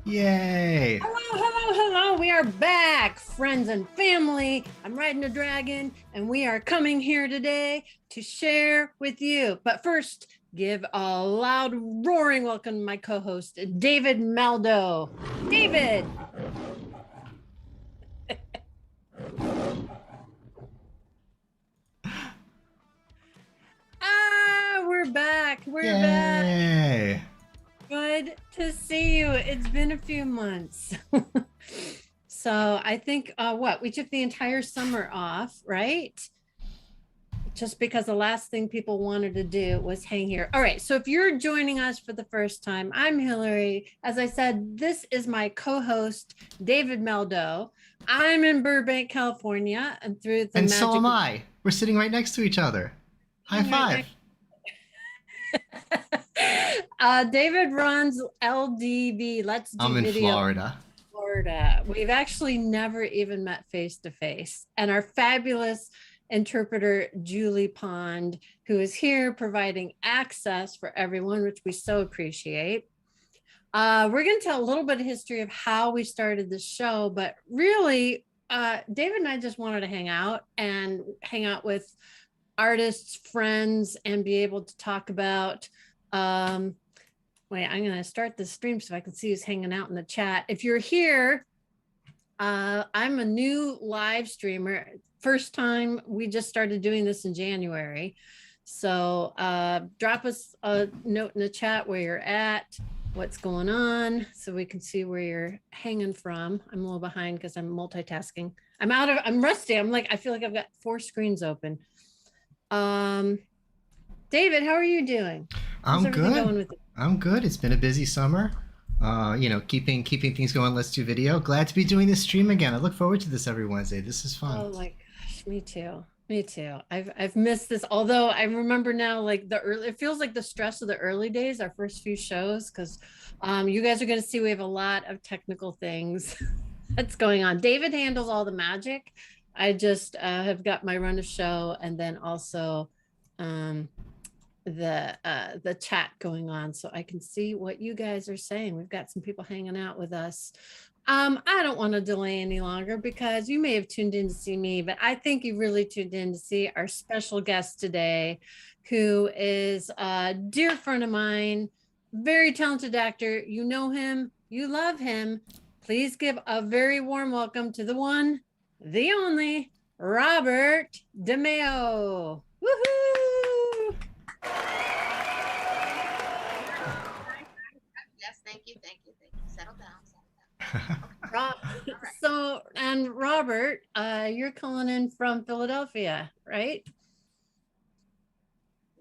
Yay! Hello, hello, hello. We are back, friends and family. I'm riding a dragon, and we are coming here today to share with you. But first, give a loud roaring welcome to my co-host, David Maldo. David. We're back. We're back. Yay! Good to see you. It's been a few months. So I think we took the entire summer off, right? Just because the last thing people wanted to do was hang here. All right. So if you're joining us for the first time, I'm Hilari. As I said, this is my co-host, David Maldo. I'm in Burbank, California, and through the And magic so am I. We're sitting right next to each other. High five. David runs LDV. Let's do I'm in video. Florida. Florida. We've actually never even met face to face. And our fabulous interpreter, Julie Pond, who is here providing access for everyone, which we so appreciate. We're going to tell a little bit of history of how we started the show, but really, David and I just wanted to hang out with artists, friends, and be able to talk about wait, I'm going to start the stream so I can see who's hanging out in the chat. If you're here, I'm a new live streamer. First time, we just started doing this in January. So drop us a note in the chat where you're at, what's going on, so we can see where you're hanging from. I'm a little behind because I'm multitasking. I'm rusty. I feel like I've got 4 screens open. David, how are you doing? I'm good. I'm good. It's been a busy summer. Keeping things going. Let's do video. Glad to be doing this stream again. I look forward to this every Wednesday. This is fun. Oh my gosh, me too. Me too. I've missed this. Although I remember now, it feels like the stress of the early days, our first few shows, because you guys are going to see we have a lot of technical things that's going on. David handles all the magic. I just have got my run of show, and then also the chat going on, so I can see what you guys are saying. We've got some people hanging out with us. I don't want to delay any longer because you may have tuned in to see me, but I think you really tuned in to see our special guest today, who is a dear friend of mine, very talented actor. You know him, you love him. Please give a very warm welcome to the one, the only, Robert DeMayo. Woohoo! Yes, thank you. Settle down. So, and Robert, you're calling in from Philadelphia, right?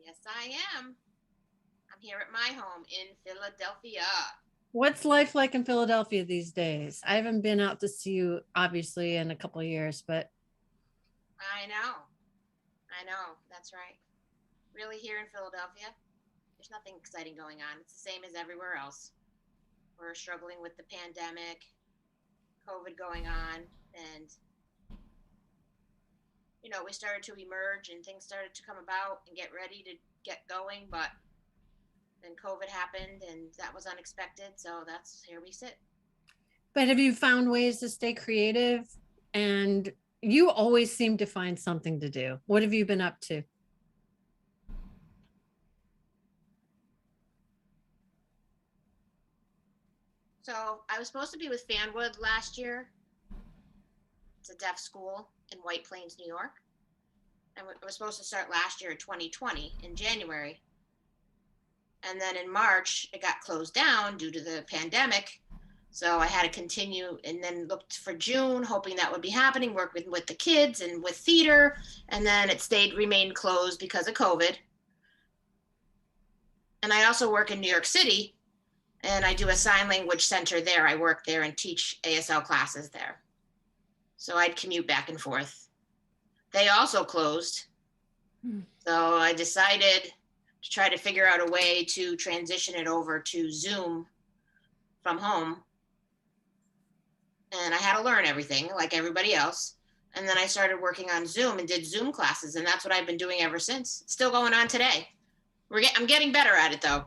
Yes, I am. I'm here at my home in Philadelphia. What's life like in Philadelphia these days? I haven't been out to see you, obviously, in a couple of years, but. I know. That's right. Really, here in Philadelphia, there's nothing exciting going on. It's the same as everywhere else. We're struggling with the pandemic, COVID going on, and we started to emerge and things started to come about and get ready to get going, but then COVID happened and that was unexpected, so that's here we sit. But have you found ways to stay creative? And you always seem to find something to do. What have you been up to? So I was supposed to be with Fanwood last year. It's a deaf school in White Plains, New York. And we were supposed to start last year, 2020, in January. And then in March, it got closed down due to the pandemic. So I had to continue and then looked for June, hoping that would be happening, working with the kids and with theater. And then it remained closed because of COVID. And I also work in New York City, and I do a sign language center there. I work there and teach ASL classes there. So I'd commute back and forth. They also closed. So I decided to try to figure out a way to transition it over to Zoom from home. And I had to learn everything like everybody else. And then I started working on Zoom and did Zoom classes. And that's what I've been doing ever since. It's still going on today. I'm getting better at it though.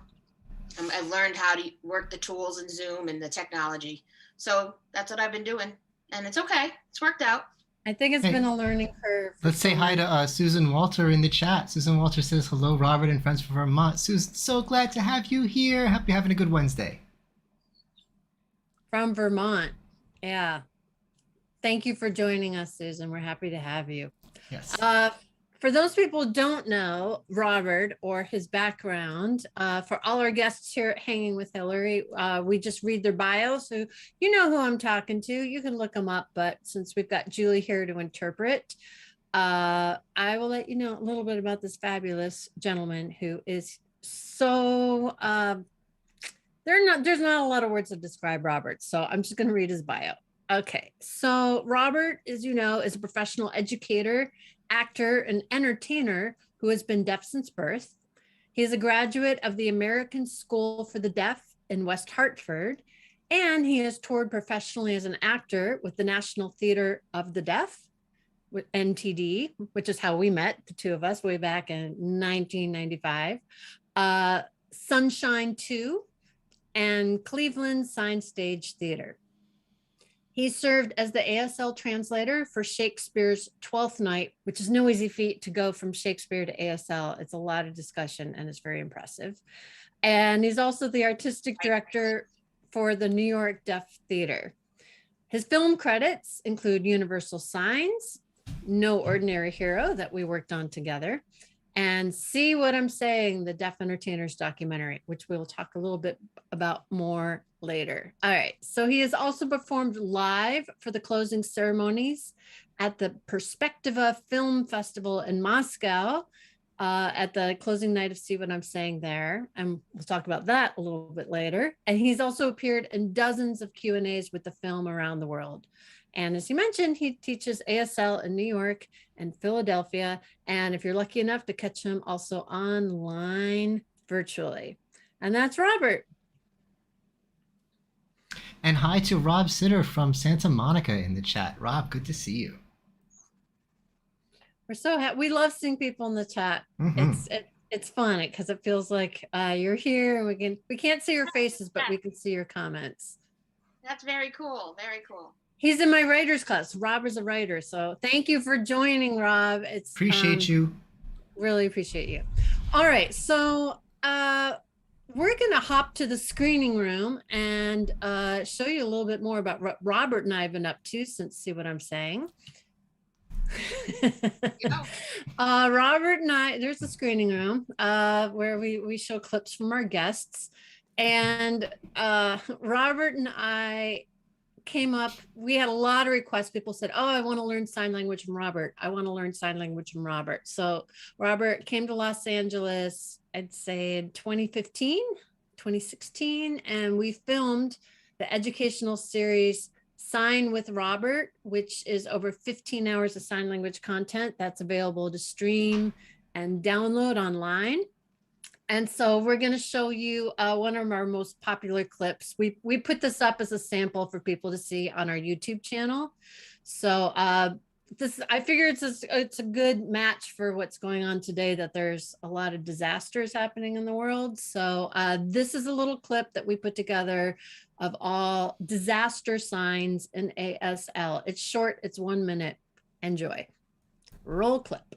I've learned how to work the tools in Zoom and the technology. So that's what I've been doing. And it's okay. It's worked out. I think it's Hey, been a learning curve. let's say hi to Susan Walter in the chat. Susan Walter says, hello, Robert and friends from Vermont. Susan, so glad to have you here. Hope you're having a good Wednesday. From Vermont. Yeah. Thank you for joining us, Susan. We're happy to have you. Yes. For those people who don't know Robert or his background, for all our guests here at Hanging with Hilari, we just read their bio. So you know who I'm talking to. You can look them up. But since we've got Julie here to interpret, I will let you know a little bit about this fabulous gentleman who is so, there's not a lot of words to describe Robert. So I'm just going to read his bio. Okay, so Robert, as you know, is a professional educator, actor, and entertainer who has been deaf since birth. He is a graduate of the American School for the Deaf in West Hartford, and he has toured professionally as an actor with the National Theater of the Deaf, with NTD, which is how we met, the two of us, way back in 1995, Sunshine 2, and Cleveland Sign Stage Theater. He served as the ASL translator for Shakespeare's Twelfth Night, which is no easy feat to go from Shakespeare to ASL. It's a lot of discussion and it's very impressive. And he's also the artistic director for the New York Deaf Theater. His film credits include Universal Signs, No Ordinary Hero that we worked on together, and See What I'm Saying, the Deaf Entertainers documentary, which we'll talk a little bit about more later. All right, so he has also performed live for the closing ceremonies at the Perspectiva Film Festival in Moscow at the closing night of See What I'm Saying there. And we'll talk about that a little bit later. And he's also appeared in dozens of Q&As with the film around the world. And as he mentioned, he teaches ASL in New York and Philadelphia. And if you're lucky enough to catch him also online virtually. And that's Robert. And hi to Rob Sitter from Santa Monica in the chat. Rob, good to see you. We're so happy. We love seeing people in the chat. It's fun because it feels like you're here and we can't see your faces, but we can see your comments. That's very cool. Very cool. He's in my writers class. Rob is a writer. So thank you for joining, Rob. Appreciate you. Really appreciate you. All right. So we're going to hop to the screening room and show you a little bit more about what Robert and I have been up to since See What I'm Saying. Robert and I, there's the screening room where we show clips from our guests. And Robert and I came up, we had a lot of requests. People said, oh, I want to learn sign language from Robert. I want to learn sign language from Robert. So Robert came to Los Angeles, I'd say in 2016, and we filmed the educational series Sign with Robert, which is over 15 hours of sign language content that's available to stream and download online. And so we're going to show you one of our most popular clips. We put this up as a sample for people to see on our YouTube channel. So I figure it's a good match for what's going on today, that there's a lot of disasters happening in the world. So this is a little clip that we put together of all disaster signs in ASL. It's short, it's 1 minute. Enjoy. Roll clip.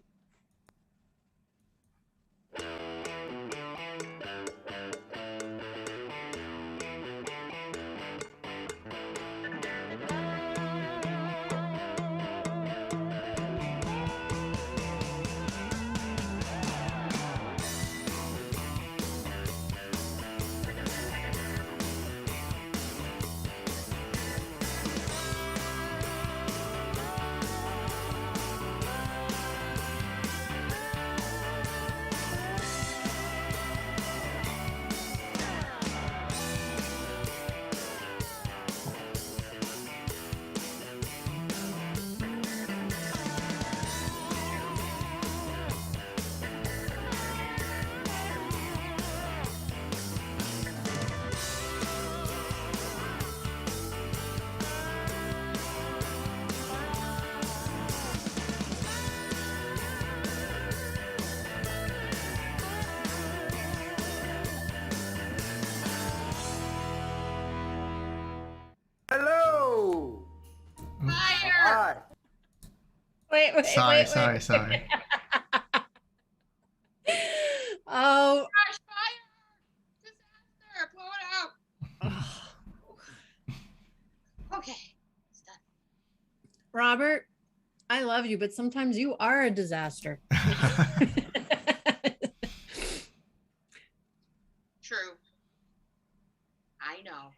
Sorry. Oh, Gosh, fire! Disaster! Blow it out. Okay, it's done. Robert, I love you, but sometimes you are a disaster. True. I know.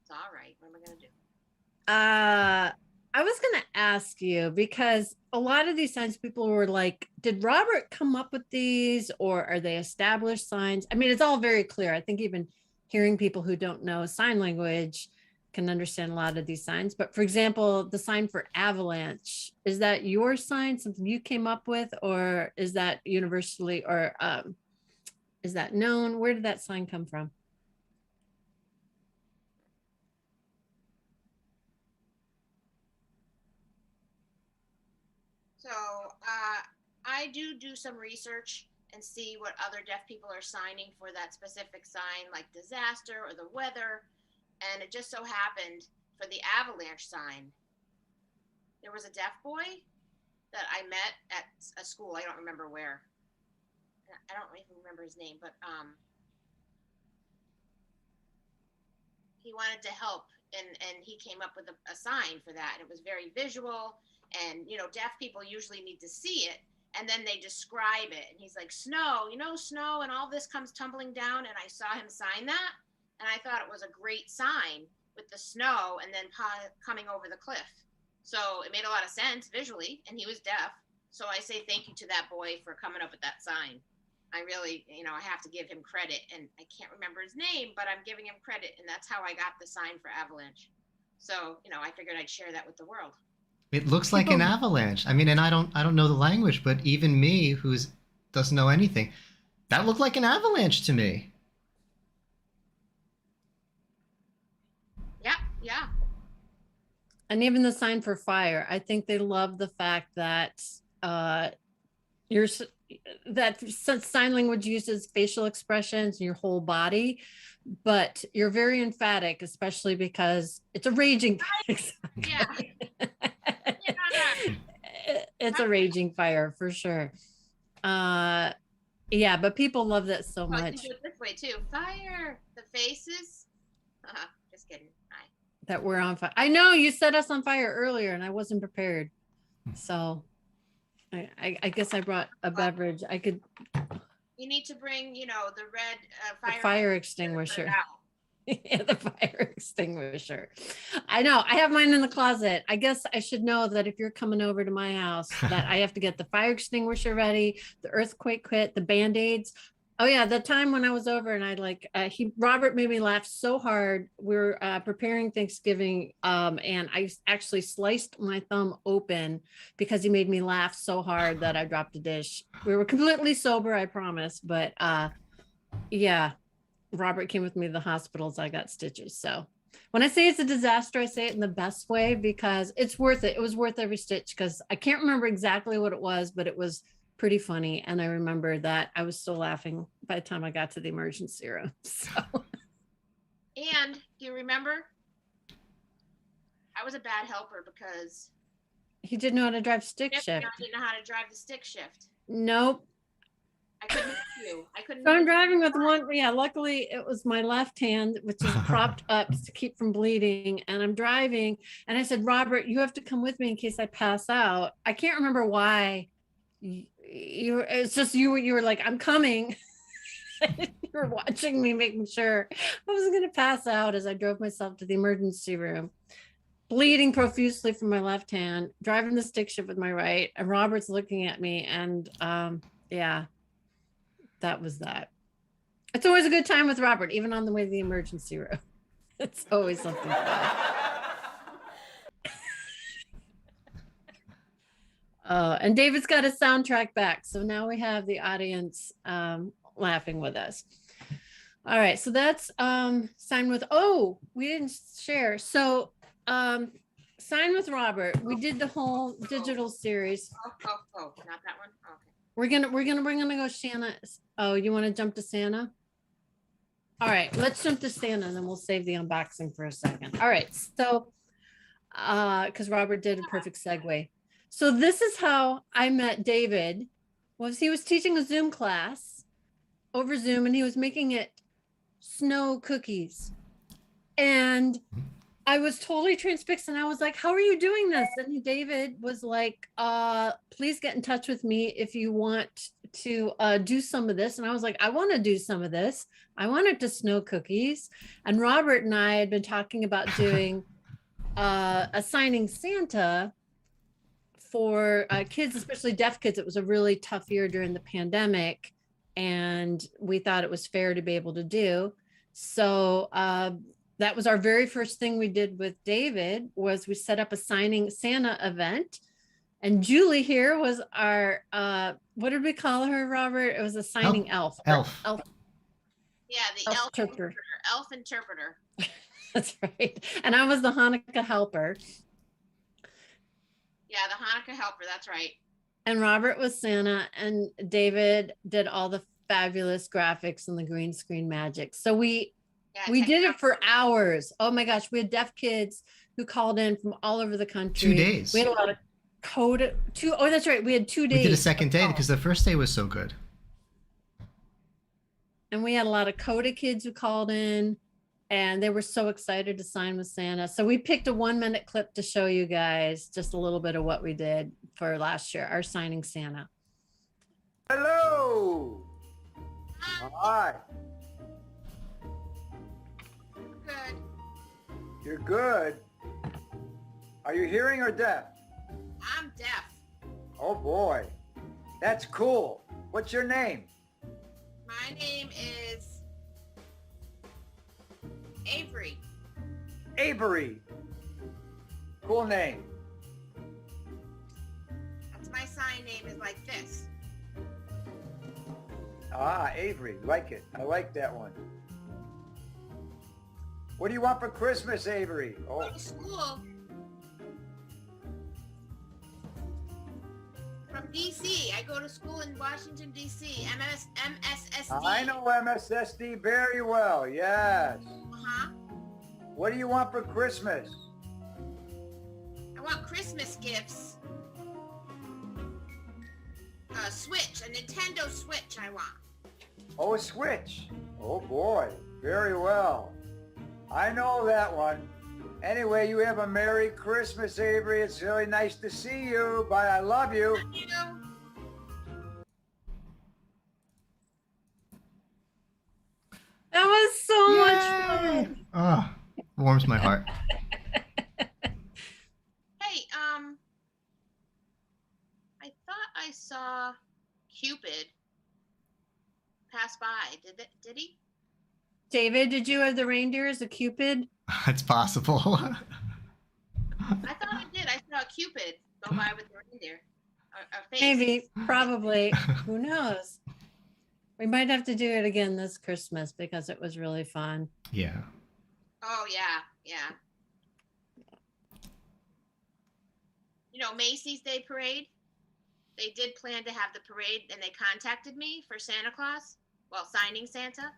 It's all right. What am I gonna do? I was going to ask you because a lot of these signs people were like, did Robert come up with these or are they established signs? I mean, it's all very clear. I think even hearing people who don't know sign language can understand a lot of these signs. But for example, the sign for avalanche, is that your sign, something you came up with, or is that universally, or is that known? Where did that sign come from? So I do some research and see what other deaf people are signing for that specific sign, like disaster or the weather. And it just so happened for the avalanche sign, there was a deaf boy that I met at a school. I don't remember where. I don't even remember his name, but he wanted to help, and he came up with a sign for that, and it was very visual. And deaf people usually need to see it, and then they describe it. And he's like, snow, snow, and all this comes tumbling down. And I saw him sign that, and I thought it was a great sign with the snow and then coming over the cliff. So it made a lot of sense visually, and he was deaf. So I say thank you to that boy for coming up with that sign. I really, I have to give him credit, and I can't remember his name, but I'm giving him credit, and that's how I got the sign for avalanche. So, I figured I'd share that with the world. It looks like an avalanche. I mean, and I don't know the language, but even me, doesn't know anything, that looked like an avalanche to me. Yeah. And even the sign for fire, I think they love the fact that sign language uses facial expressions in your whole body, but you're very emphatic, especially because it's a raging fire. Yeah. It's a raging fire for sure. Yeah, but people love that so much. I can do it this way too. Fire. The faces. Just kidding. Hi. That we're on fire. I know you set us on fire earlier, and I wasn't prepared, so I guess I brought a beverage. I could. You need to bring, the red fire extinguisher. Yeah, the fire extinguisher. I know. I have mine in the closet. I guess I should know that if you're coming over to my house, that I have to get the fire extinguisher ready, the earthquake kit, the Band-Aids. Oh yeah, the time when I was over and Robert made me laugh so hard. We're preparing Thanksgiving, and I actually sliced my thumb open because he made me laugh so hard that I dropped a dish. We were completely sober, I promise, but yeah, Robert came with me to the hospitals. I got stitches. So when I say it's a disaster, I say it in the best way because it's worth it. It was worth every stitch because I can't remember exactly what it was, but it was pretty funny. And I remember that I was still laughing by the time I got to the emergency room. So. And do you remember? I was a bad helper because he didn't know how to drive stick shift. I didn't know how to drive the stick shift. Nope. I couldn't hear you. I couldn't. So I'm driving with one. Yeah, luckily it was my left hand, which is propped up to keep from bleeding. And I'm driving, and I said, Robert, you have to come with me in case I pass out. I can't remember why. It's just you were like, I'm coming. You were watching me, making sure I wasn't going to pass out as I drove myself to the emergency room, bleeding profusely from my left hand, driving the stick shift with my right, and Robert's looking at me, and yeah, that was that. It's always a good time with Robert, even on the way to the emergency room. It's always something fun. And David's got a soundtrack back, so now we have the audience laughing with us. All right, so that's Sign with, we didn't share. So Sign with Robert, we did the whole digital series. Oh, not that one. Okay. We're gonna go Shanna. Oh, you want to jump to Santa? All right, let's jump to Santa, and then we'll save the unboxing for a second. All right, so because Robert did a perfect segue. So this is how I met David. Was he was teaching a Zoom class over Zoom, and he was making it snow cookies. And I was totally transfixed, and I was like, how are you doing this? And David was like, please get in touch with me if you want to do some of this. And I was like, I want to do some of this. I wanted to snow cookies. And Robert and I had been talking about doing assigning Santa for kids, especially deaf kids. It was a really tough year during the pandemic, and we thought it was fair to be able to do. So that was our very first thing we did with David, was we set up a signing Santa event. And Julie here was our, what did we call her, Robert? It was a signing elf. Elf. Yeah, the elf interpreter. Elf interpreter. That's right. And I was the Hanukkah helper. Yeah, the Hanukkah helper, that's right. And Robert was Santa, and David did all the fabulous graphics and the green screen magic. So we did it for hours. Oh my gosh, we had deaf kids who called in from all over the country. 2 days. We had a lot of code. Oh, that's right. We had 2 days. We did a second day because the first day was so good. And we had a lot of CODA kids who called in, and they were so excited to sign with Santa. So we picked a 1-minute clip to show you guys just a little bit of what we did for last year, our signing Santa. Hello. Hi. Good. You're good. Are you hearing or deaf? I'm deaf. Oh boy. That's cool. What's your name? My name is Avery. Avery. Cool name. That's my sign name, is like this. Ah, Avery. Like it. I like that one. What do you want for Christmas, Avery? Go Oh, to school. From DC. I go to school in Washington, DC. MSSD. I know MSSD very well. Yes. Uh-huh. What do you want for Christmas? I want Christmas gifts. A Switch, a Nintendo Switch I want. Oh, a Switch. Oh boy. Very well. I know that one. Anyway, you have a Merry Christmas, Avery. It's really nice to see you. Bye. I love you. Thank you. That was so much Yay! fun. Oh, warms my heart. Hey, I thought I saw Cupid pass by. Did he? David, did you have the reindeer as a Cupid? It's possible. I thought I did. I saw Cupid go by with the reindeer. A face. Maybe, probably. Who knows? We might have to do it again this Christmas because it was really fun. Yeah. Oh yeah, yeah. You know, Macy's Day Parade. They did plan to have the parade, and they contacted me for Santa Claus. Well, signing Santa,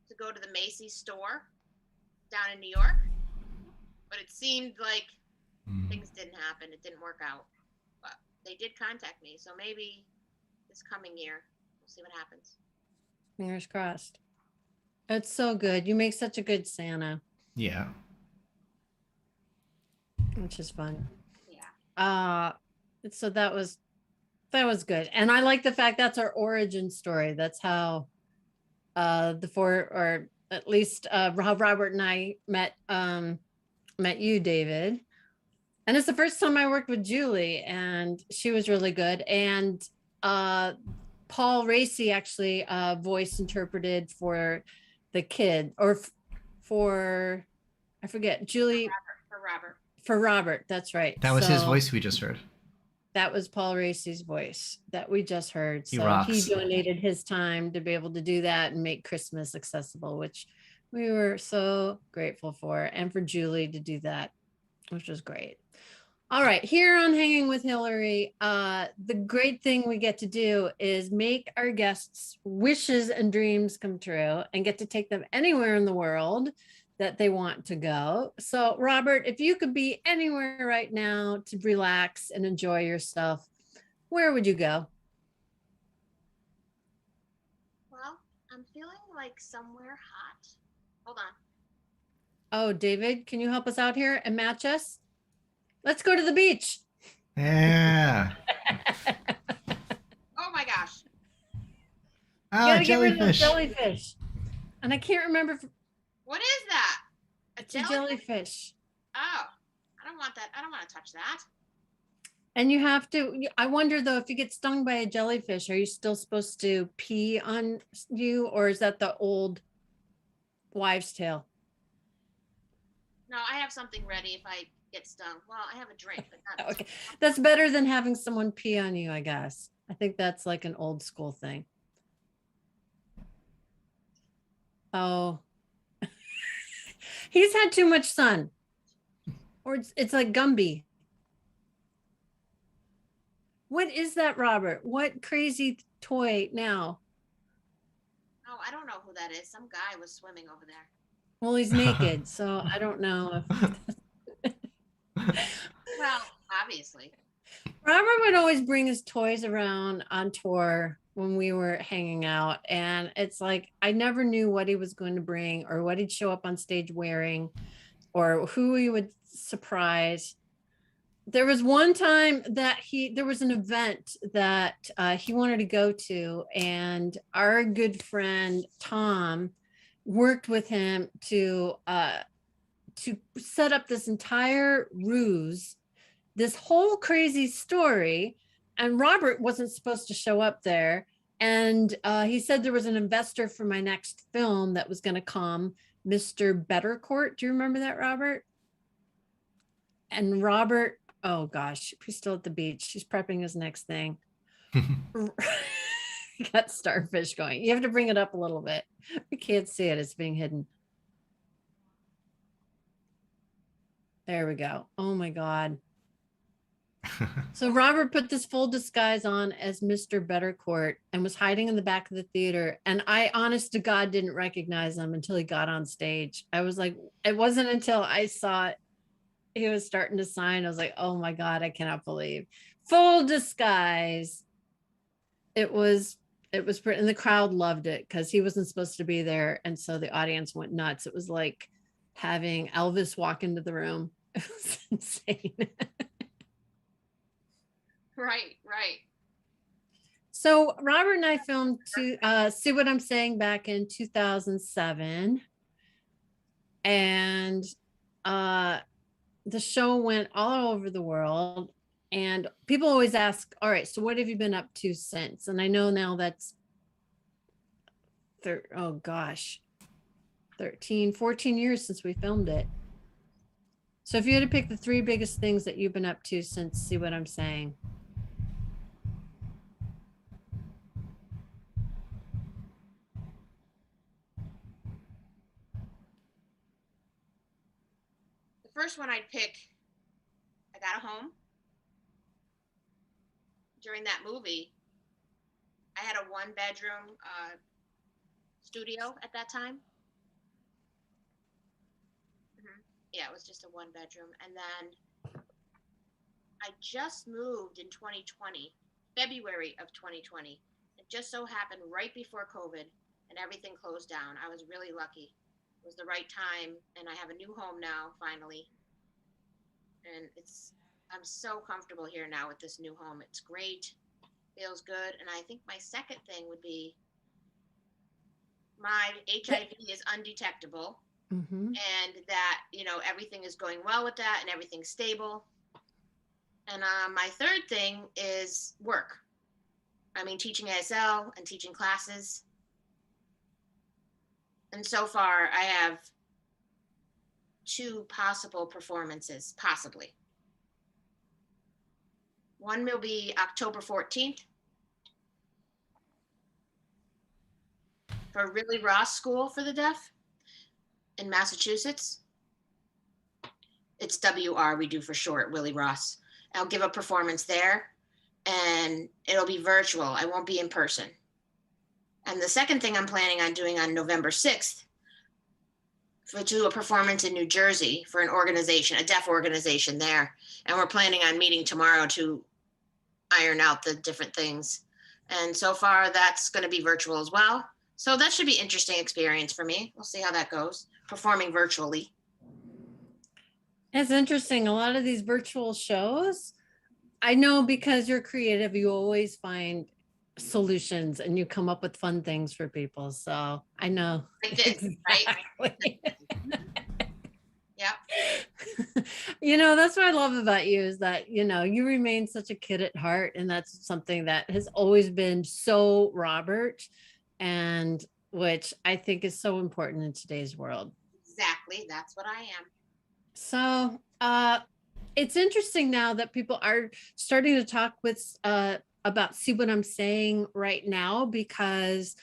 to go to the Macy's store down in New York. But it seemed like things didn't happen. It didn't work out. But they did contact me, so maybe this coming year we'll see what happens. Fingers crossed. It's so good. You make such a good Santa, Yeah. which is fun. Yeah. So that was good. And I like the fact that's our origin story. That's how the four, or at least how Robert and I met you, David. And it's the first time I worked with Julie, and she was really good. And Paul Racy actually voice interpreted for the kid, or for, I forget, Julie. For Robert, that's right. That was his voice we just heard. That was Paul Racy's voice that we just heard. He So rocks. he donated his time to be able to do that and make Christmas accessible, which we were so grateful for, and for Julie to do that, which was great. All right, here on Hanging with Hilari, the great thing we get to do is make our guests' wishes and dreams come true, and get to take them anywhere in the world that they want to go. So, Robert, if you could be anywhere right now to relax and enjoy yourself, where would you go? Well, I'm feeling like somewhere hot. Hold on. Oh, David, can you help us out here and match us? Let's go to the beach. Yeah. Oh my gosh. You Oh, gotta get rid of those jellyfish. jellyfish. And I can't remember if What is that? it's a jellyfish. Oh, I don't want that. I don't want to touch that. And you have to, I wonder though, if you get stung by a jellyfish, are you still supposed to pee on you, or is that the old wives' tale? No, I have something ready if I get stung. Well, I have a drink, but not. Okay, that's better than having someone pee on you, I guess. I think that's like an old school thing. Oh, he's had too much sun, or it's like Gumby. What is that, Robert? What crazy toy now? Oh, I don't know who that is. Some guy was swimming over there. Well, he's naked, so I don't know if Well, obviously. Robert would always bring his toys around on tour when we were hanging out. And it's like, I never knew what he was going to bring or what he'd show up on stage wearing or who he would surprise. There was one time that there was an event that he wanted to go to, and our good friend Tom worked with him to set up this entire ruse, this whole crazy story. And Robert wasn't supposed to show up there. And he said there was an investor for my next film that was going to come, Mr. Bettercourt. Do you remember that, Robert? And Robert, oh gosh, he's still at the beach. He's prepping his next thing. Got starfish going. You have to bring it up a little bit. We can't see it. It's being hidden. There we go. Oh my God. So Robert put this full disguise on as Mr. Bettercourt and was hiding in the back of the theater. And I, honest to God, didn't recognize him until he got on stage. I was like, it wasn't until I saw it, he was starting to sign. I was like, oh my God, I cannot believe. Full disguise. It was pretty, and the crowd loved it because he wasn't supposed to be there. And so the audience went nuts. It was like having Elvis walk into the room. It was insane. Right. So Robert and I filmed See What I'm Saying back in 2007. And the show went all over the world. And people always ask, all right, so what have you been up to since? And I know now that's 13, 14 years since we filmed it. So if you had to pick the 3 biggest things that you've been up to since See What I'm Saying. The first one I'd pick, I got a home. During that movie, I had a 1-bedroom studio at that time. Yeah, it was just a 1-bedroom. And then I just moved in 2020, February of 2020. It just so happened right before COVID and everything closed down. I was really lucky. It was the right time, and I have a new home now, finally. And I'm so comfortable here now with this new home. It's great, feels good. And I think my second thing would be my HIV is undetectable. Mm-hmm. And that, everything is going well with that and everything's stable. And my third thing is work. I mean, teaching ASL and teaching classes. And so far I have 2 possible performances, possibly. One will be October 14th for Willie Ross School for the Deaf in Massachusetts. It's WR, we do for short, Willie Ross. I'll give a performance there, and it'll be virtual. I won't be in person. And the second thing I'm planning on doing on November 6th, to a performance in New Jersey for an organization, a deaf organization there. And we're planning on meeting tomorrow to iron out the different things. And so far that's going to be virtual as well. So that should be interesting experience for me. We'll see how that goes, performing virtually. It's interesting. A lot of these virtual shows, I know because you're creative, you always find solutions and you come up with fun things for people. So I know. Like this, right? Yeah. That's what I love about you is that, you remain such a kid at heart. And that's something that has always been so Robert, and which I think is so important in today's world. Exactly. That's what I am. So it's interesting now that people are starting to talk with about See What I'm Saying right now, because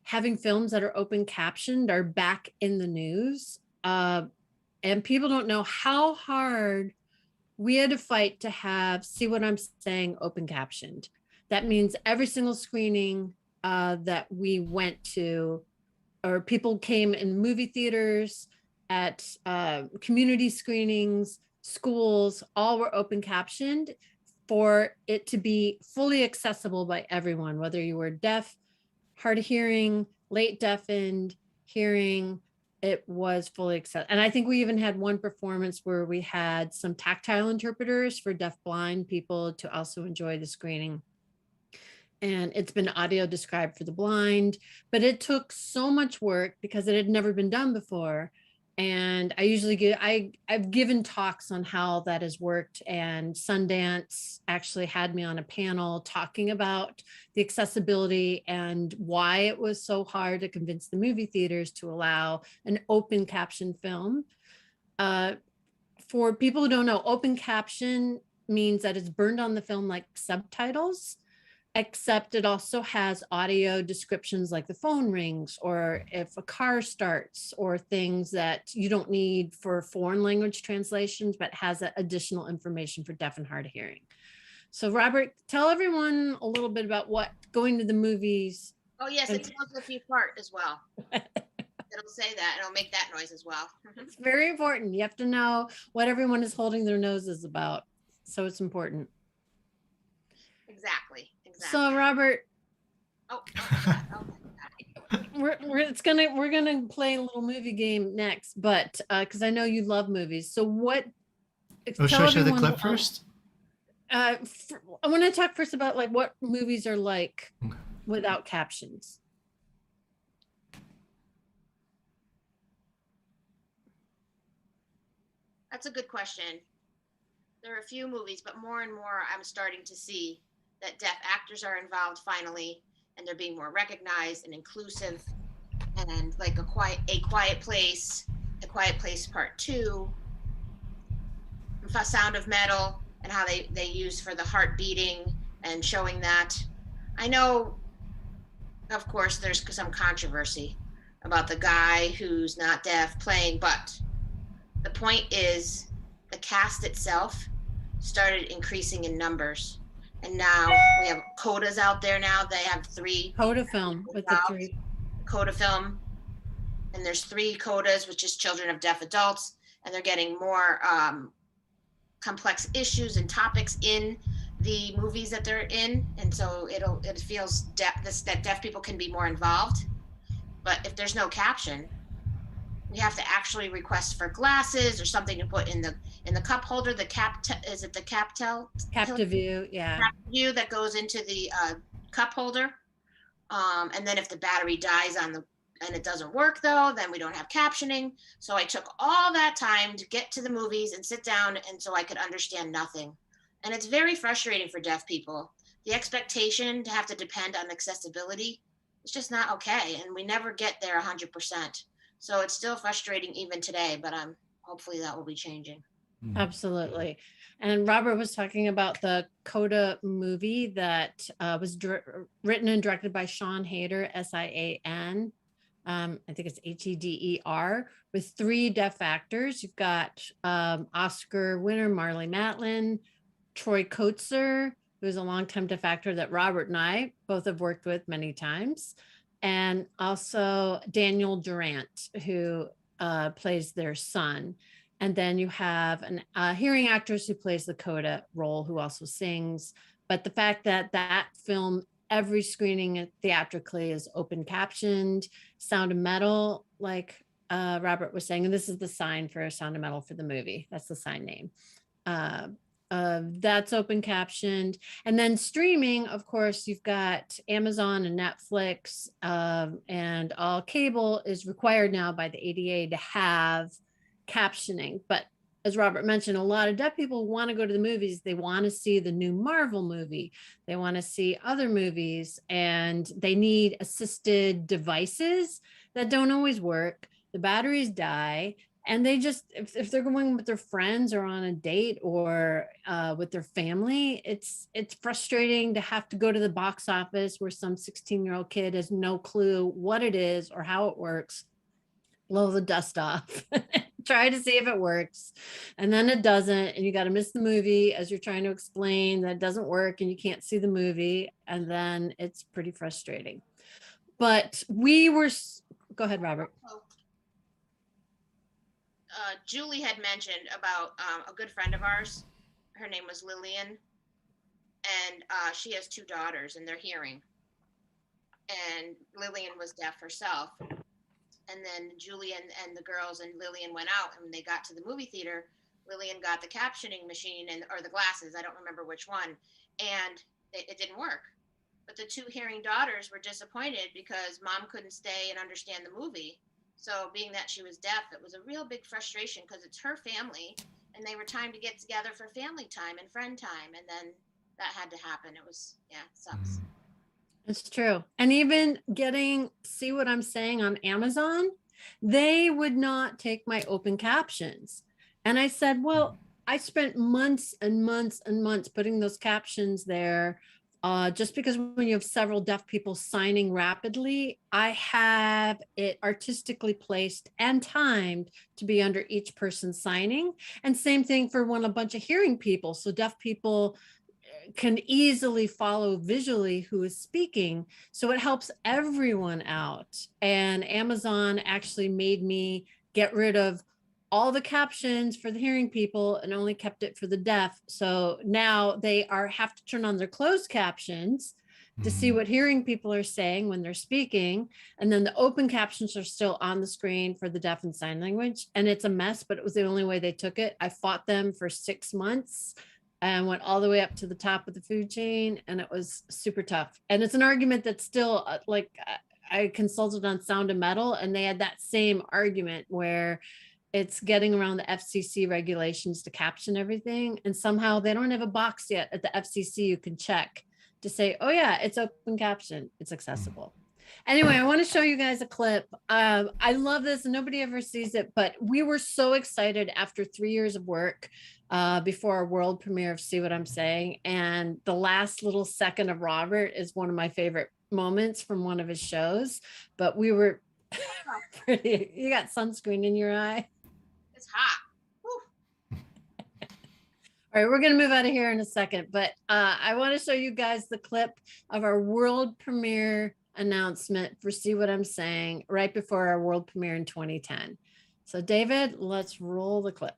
having films that are open captioned are back in the news. And people don't know how hard we had to fight to have See What I'm Saying open captioned. That means every single screening that we went to, or people came in movie theaters, at community screenings, schools, all were open captioned for it to be fully accessible by everyone, whether you were deaf, hard of hearing, late deafened, hearing, it was fully accessible. And I think we even had one performance where we had some tactile interpreters for deaf-blind people to also enjoy the screening. And it's been audio described for the blind, but it took so much work because it had never been done before. And I've given talks on how that has worked, and Sundance actually had me on a panel talking about the accessibility and why it was so hard to convince the movie theaters to allow an open caption film. For people who don't know, open caption means that it's burned on the film like subtitles, except it also has audio descriptions like the phone rings, or if a car starts, or things that you don't need for foreign language translations, but has that additional information for deaf and hard of hearing. So Robert, tell everyone a little bit about what going to the movies. Oh yes, it tells if you fart as well. It'll say that, and it'll make that noise as well. It's very important. You have to know what everyone is holding their noses about. So it's important. Exactly. So Robert, we're gonna play a little movie game next, but because I know you love movies. So what? Should I show the clip first? I want to talk first about like what movies are like without captions. That's a good question. There are a few movies, but more and more I'm starting to see that deaf actors are involved finally, and they're being more recognized and inclusive, and like a quiet place part 2, Sound of Metal, and how they use for the heart beating and showing that. I know, of course, there's some controversy about the guy who's not deaf playing, but the point is the cast itself started increasing in numbers. And now we have codas out there now. They have 3. Coda film with the 3. Coda film. And there's 3 codas, which is children of deaf adults. And they're getting more complex issues and topics in the movies that they're in. And so it feels that deaf people can be more involved. But if there's no caption, we have to actually request for glasses or something to put in the cup holder. Is it the Captiview, yeah. Captiview that goes into the cup holder. And then if the battery dies and it doesn't work though, then we don't have captioning. So I took all that time to get to the movies and sit down, and so I could understand nothing. And it's very frustrating for deaf people. The expectation to have to depend on accessibility is just not okay. And we never get there 100%. So it's still frustrating even today, but hopefully that will be changing. Absolutely. And Robert was talking about the Coda movie that was written and directed by Sean Hader, S-I-A-N. I think it's H-E-D-E-R, with 3 deaf actors. You've got Oscar winner Marlee Matlin, Troy Kotsur, who is a longtime deaf actor that Robert and I both have worked with many times, and also Daniel Durant, who plays their son. And then you have a hearing actress who plays the coda role, who also sings. But the fact that that film, every screening theatrically is open captioned, Sound of Metal, like Robert was saying, and this is the sign for Sound of Metal for the movie. That's the sign name. That's open captioned. And then streaming, of course, you've got Amazon and Netflix, and all cable is required now by the ADA to have captioning. But as Robert mentioned, a lot of deaf people want to go to the movies. They want to see the new Marvel movie. They want to see other movies, and they need assisted devices that don't always work. The batteries die. And they just, if they're going with their friends or on a date or with their family, it's frustrating to have to go to the box office where some 16-year-old kid has no clue what it is or how it works, blow the dust off, try to see if it works, and then it doesn't, and you got to miss the movie as you're trying to explain that it doesn't work and you can't see the movie, and then it's pretty frustrating. But go ahead, Robert. Julie had mentioned about a good friend of ours. Her name was Lillian, and she has 2 daughters, and they're hearing. And Lillian was deaf herself. And then Julie and the girls and Lillian went out, and when they got to the movie theater, Lillian got the captioning machine or the glasses, I don't remember which one, and it didn't work. But the 2 hearing daughters were disappointed because mom couldn't stay and understand the movie. So being that she was deaf, it was a real big frustration because it's her family and they were trying to get together for family time and friend time. And then that had to happen. It was, it sucks. It's true. And even See What I'm Saying on Amazon, they would not take my open captions. And I said, well, I spent months and months and months putting those captions there. Just because when you have several deaf people signing rapidly, I have it artistically placed and timed to be under each person signing. And same thing for when a bunch of hearing people. So deaf people can easily follow visually who is speaking. So it helps everyone out. And Amazon actually made me get rid of all the captions for the hearing people and only kept it for the deaf. So now they have to turn on their closed captions to see what hearing people are saying when they're speaking. And then the open captions are still on the screen for the deaf and sign language. And it's a mess, but it was the only way they took it. I fought them for 6 months and went all the way up to the top of the food chain. And it was super tough. And it's an argument that's still I consulted on Sound of Metal, and they had that same argument where it's getting around the FCC regulations to caption everything. And somehow they don't have a box yet at the FCC you can check to say, oh yeah, it's open caption, it's accessible. Anyway, I want to show you guys a clip. I love this and nobody ever sees it, but we were so excited after 3 years of work before our world premiere of See What I'm Saying. And the last little second of Robert is one of my favorite moments from one of his shows, but we were pretty, you got sunscreen in your eye. It's hot. All right, we're going to move out of here in a second, but I want to show you guys the clip of our world premiere announcement for See What I'm Saying right before our world premiere in 2010. So David, let's roll the clip.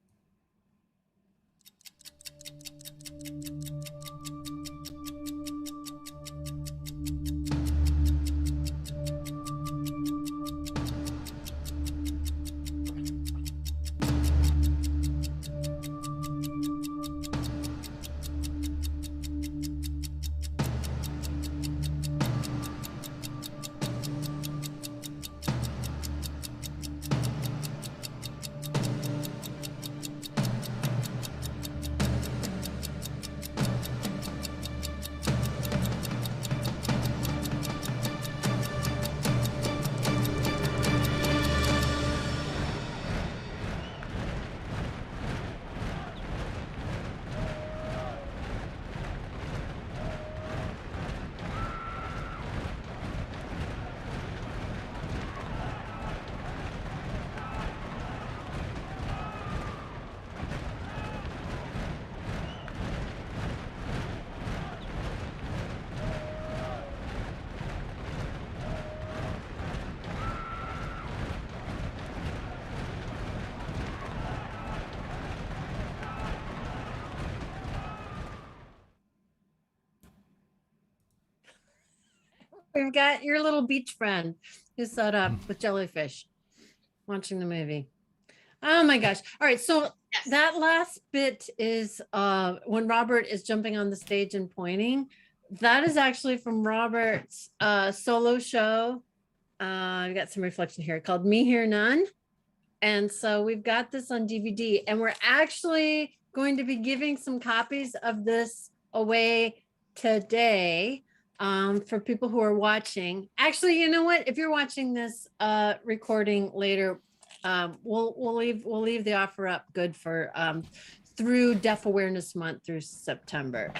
We've got your little beach friend who's set up with jellyfish watching the movie. Oh my gosh. All right. So Yes. that last bit is when Robert is jumping on the stage and pointing. That is actually from Robert's solo show. I've got some reflection here called Me Hear None. And so we've got this on DVD, and we're actually going to be giving some copies of this away today for people who are watching. Actually, you know what? If you're watching this recording later, we'll leave the offer up good for through Deaf Awareness Month through September.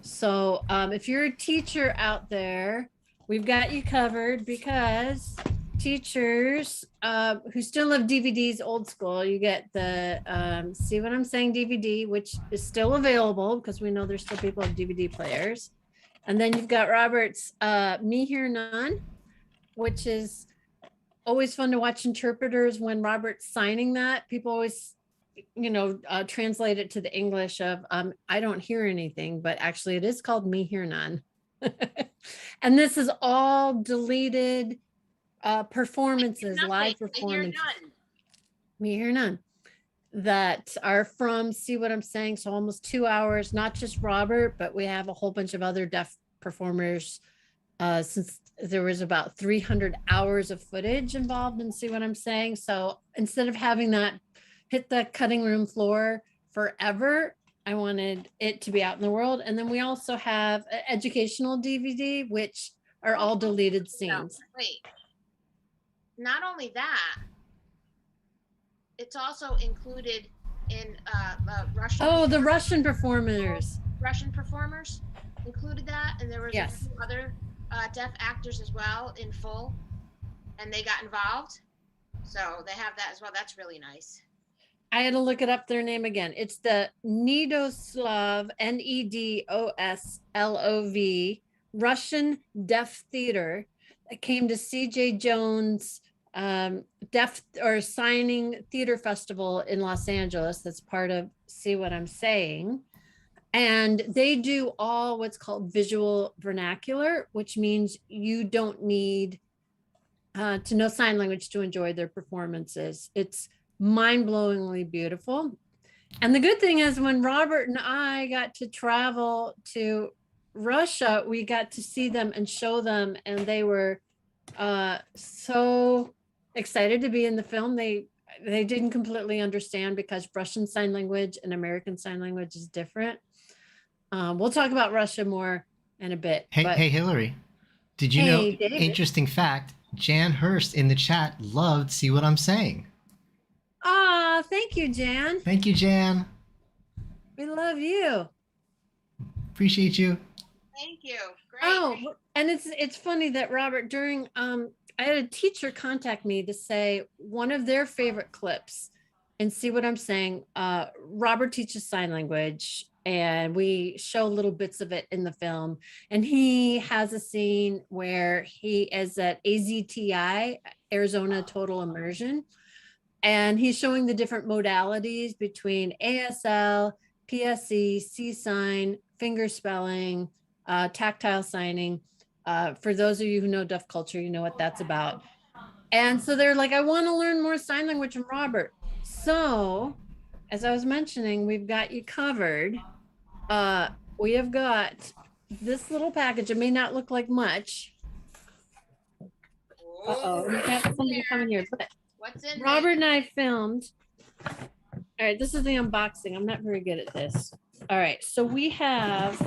So if you're a teacher out there, we've got you covered, because teachers who still have DVDs old school, you get the See What I'm Saying DVD, which is still available because we know there's still people with DVD players. And then you've got Robert's Me Hear None, which is always fun to watch interpreters when Robert's signing that. People always, translate it to the English of I don't hear anything, but actually it is called Me Hear None. And this is all deleted performances, live performances. Me Hear None. That are from See What I'm Saying. So almost 2 hours, not just Robert, but we have a whole bunch of other deaf performers since there was about 300 hours of footage involved in See What I'm Saying. So instead of having that hit the cutting room floor forever, I wanted it to be out in the world. And then we also have an educational DVD, which are all deleted scenes. Wait, not only that, it's also included in Russian. Oh, the Russian performers. Russian performers included that, and there was a few other deaf actors as well in full, and they got involved. So they have that as well. That's really nice. I had to look it up, their name again. It's the Nedoslov, Nedoslov, Russian Deaf Theater that came to C.J. Jones Deaf or Signing Theater Festival in Los Angeles. That's part of See What I'm Saying. And they do all what's called visual vernacular, which means you don't need to know sign language to enjoy their performances. It's mind-blowingly beautiful. And the good thing is when Robert and I got to travel to Russia, we got to see them and show them, and they were so excited to be in the film. They didn't completely understand because Russian Sign Language and American Sign Language is different. We'll talk about Russia more in a bit. Hey, Hilary, did you know, David. interesting fact, Jan Hurst in the chat loved See What I'm Saying. Ah, thank you, Jan. Thank you, Jan. We love you. Appreciate you. Thank you. Great. Oh, and it's funny that Robert, during I had a teacher contact me to say one of their favorite clips and See What I'm Saying. Robert teaches sign language, and we show little bits of it in the film. And he has a scene where he is at AZTI, Arizona Total Immersion, and he's showing the different modalities between ASL, PSE, C-sign, finger spelling, tactile signing. For those of you who know deaf culture, you know what that's about. And so they're like, I want to learn more sign language from Robert. So, as I was mentioning, we've got you covered. We have got this little package. It may not look like much. Uh-oh, we have somebody coming here. But What's in Robert and I filmed. All right, this is the unboxing. I'm not very good at this. All right, so we have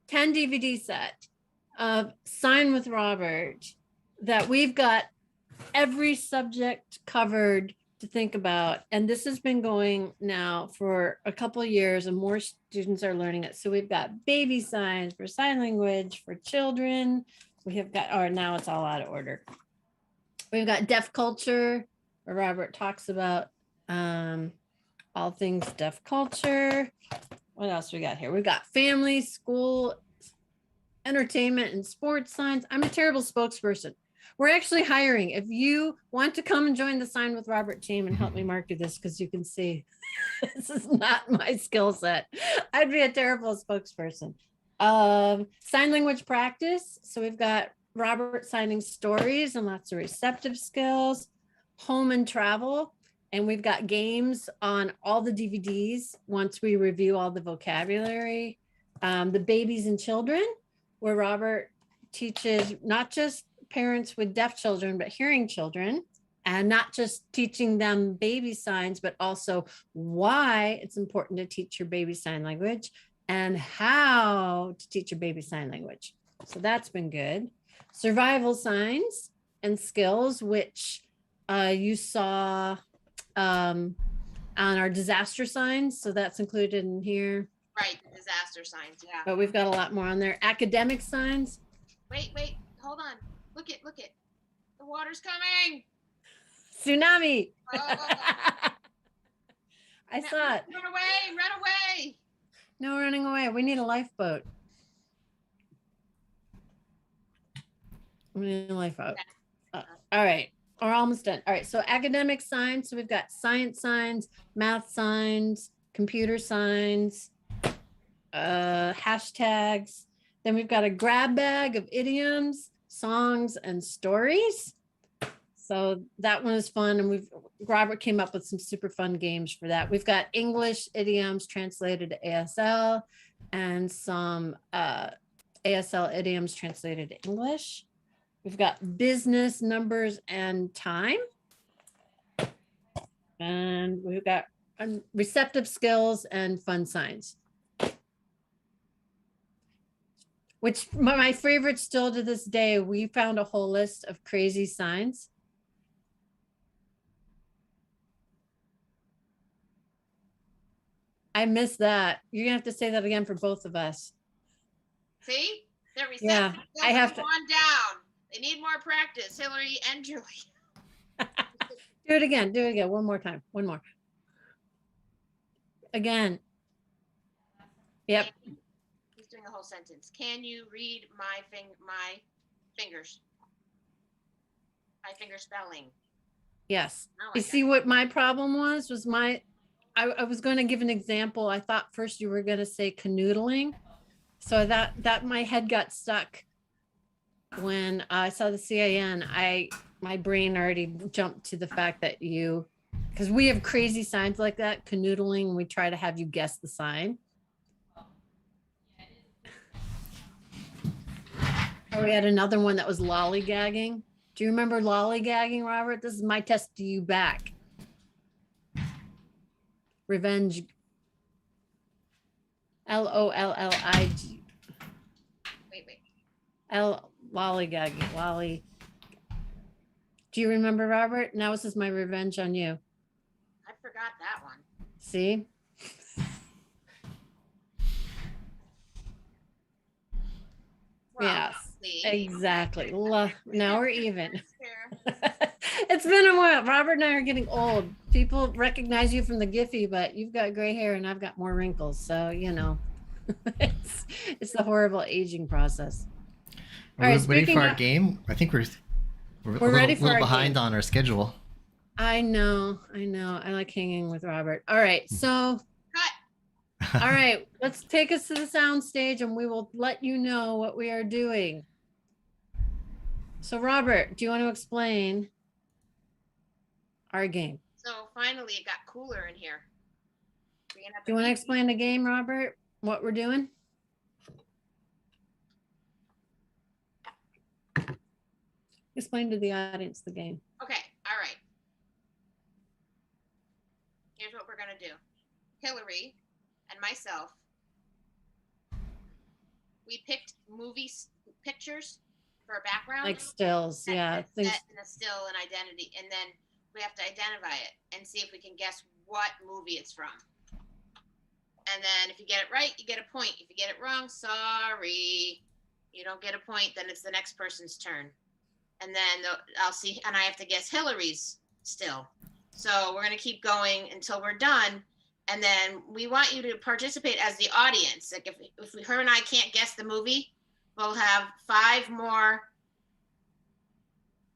10 DVD set of Sign with Robert that we've got every subject covered to think about. And this has been going now for a couple of years, and more students are learning it. So we've got baby signs for sign language for children. We have got, or now it's all out of order. We've got deaf culture, where Robert talks about all things deaf culture. What else we got here? We've got family, school, entertainment, and sports signs. I'm a terrible spokesperson. We're actually hiring. If you want to come and join the Sign with Robert team and help me market this, because you can see this is not my skill set. I'd be a terrible spokesperson. Sign language practice. So we've got Robert signing stories and lots of receptive skills, home and travel. And we've got games on all the DVDs once we review all the vocabulary. The babies and children, where Robert teaches not just parents with deaf children, but hearing children, and not just teaching them baby signs, but also why it's important to teach your baby sign language and how to teach your baby sign language. So that's been good. Survival signs and skills, which you saw on our disaster signs. So that's included in here. Right, the disaster signs, yeah. But we've got a lot more on there. Academic signs. Wait, hold on. Look it. The water's coming. Tsunami. Oh. I saw it. Run away. No running away. We need a lifeboat. We need a lifeboat. All right. We're almost done. All right. So academic signs. So we've got science signs, math signs, computer signs, hashtags. Then we've got a grab bag of idioms, songs, and stories. So that one is fun. And Robert came up with some super fun games for that. We've got English idioms translated to ASL and some ASL idioms translated to English. We've got business, numbers, and time. And we've got receptive skills and fun signs. Which my favorite still to this day, we found a whole list of crazy signs. I missed that. You're gonna have to say that again for both of us. See? They're receptive. Yeah, I have to. On down. They need more practice, Hilary and Julie. Do it again. One more time. One more. Again. Yep. He's doing a whole sentence. Can you read my fingers? My finger spelling. Yes. Like You see what my problem was I was going to give an example. I thought first you were going to say canoodling. So that my head got stuck when I saw the CIN. My brain already jumped to the fact that because we have crazy signs like that, canoodling, and we try to have you guess the sign. Oh, we had another one that was lollygagging. Do you remember lollygagging, Robert? This is my test to you back. Revenge. LOLLIG. Wait. Lollygagging. Lolly. Do you remember, Robert? Now this is my revenge on you. I forgot that one. See? Well, Yes, see. exactly. Now we're even. It's been a while. Robert and I are getting old. People recognize you from the Giphy, but you've got gray hair and I've got more wrinkles. So, it's the horrible aging process. All right, ready for our game? I think we're ready for a little our behind game. on our schedule. I know. I like hanging with Robert. All right, so all right, let's take us to the sound stage and we will let you know what we are doing. So Robert, do you want to explain our game? So finally it got cooler in here. Do you want to explain the game, Robert? What we're doing? Explain to the audience the game. Okay, all right. Here's what we're gonna do. Hilary and myself, we picked pictures for a background. Like stills, yeah. Set in a still and identity, and then we have to identify it and see if we can guess what movie it's from. And then if you get it right, you get a point. If you get it wrong, sorry, you don't get a point. Then it's the next person's turn. And then I'll see, and I have to guess Hilary's still. So we're going to keep going until we're done. And then we want you to participate as the audience. Like if her and I can't guess the movie, we'll have 5 more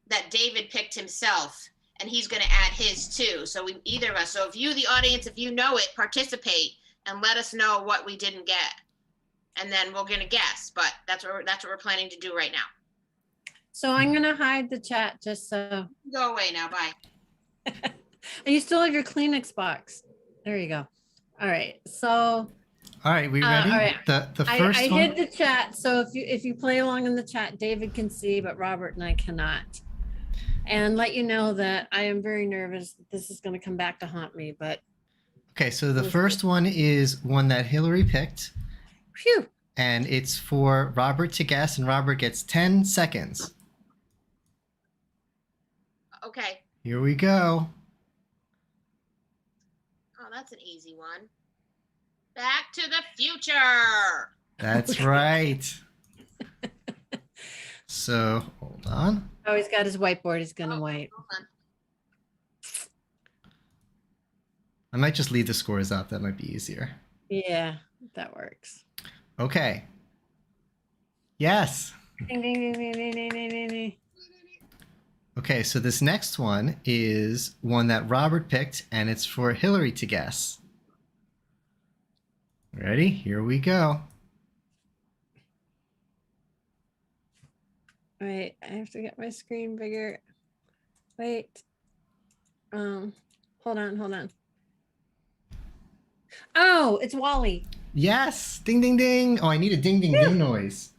that David picked himself, and he's going to add his too. So either of us. So if you, the audience, if you know it, participate and let us know what we didn't get. and then we're gonna guess. But that's what we're planning to do right now. So I'm gonna hide the chat just so. Go away now. Bye. And you still have your Kleenex box. There you go. All right. So. All right, we ready? All right. The first I one. hid the chat, so if you play along in the chat, David can see, but Robert and I cannot. And let you know that I am very nervous that this is going to come back to haunt me. But Okay, so the first one is one that Hilary picked. phew. And it's for Robert to guess, and Robert gets 10 seconds. Okay. Here we go. Oh, that's an easy one. Back to the Future. That's right. So hold on. Oh, he's got his whiteboard. He's going to wipe. Hold on. I might just leave the scores up. That might be easier. Yeah, that works. Okay. Yes. Ding, ding, ding, ding, ding, ding, ding, ding. Okay, so this next one is one that Robert picked, and it's for Hilary to guess. Ready? Here we go. Wait, I have to get my screen bigger. Wait. Hold on. Oh, it's Wally. Yes. Ding, ding, ding. Oh, I need a ding, ding, ding noise.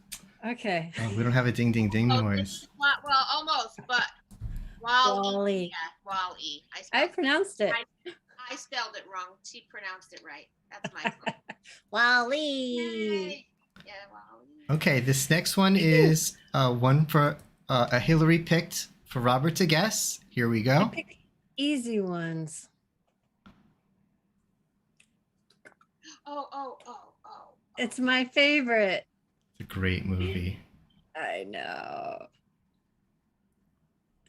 Okay. Oh, we don't have a ding, ding, ding Oh, noise. well, almost, but Wally. Wally. Yeah, Wally. I pronounced it. I spelled it wrong. She pronounced it right. That's my fault. Wally. Yay. Yeah, Wally. Okay, this next one is one for a Hilary picked for Robert to guess. Here we I go. pick easy ones. Oh. It's my favorite. It's a great movie. I know.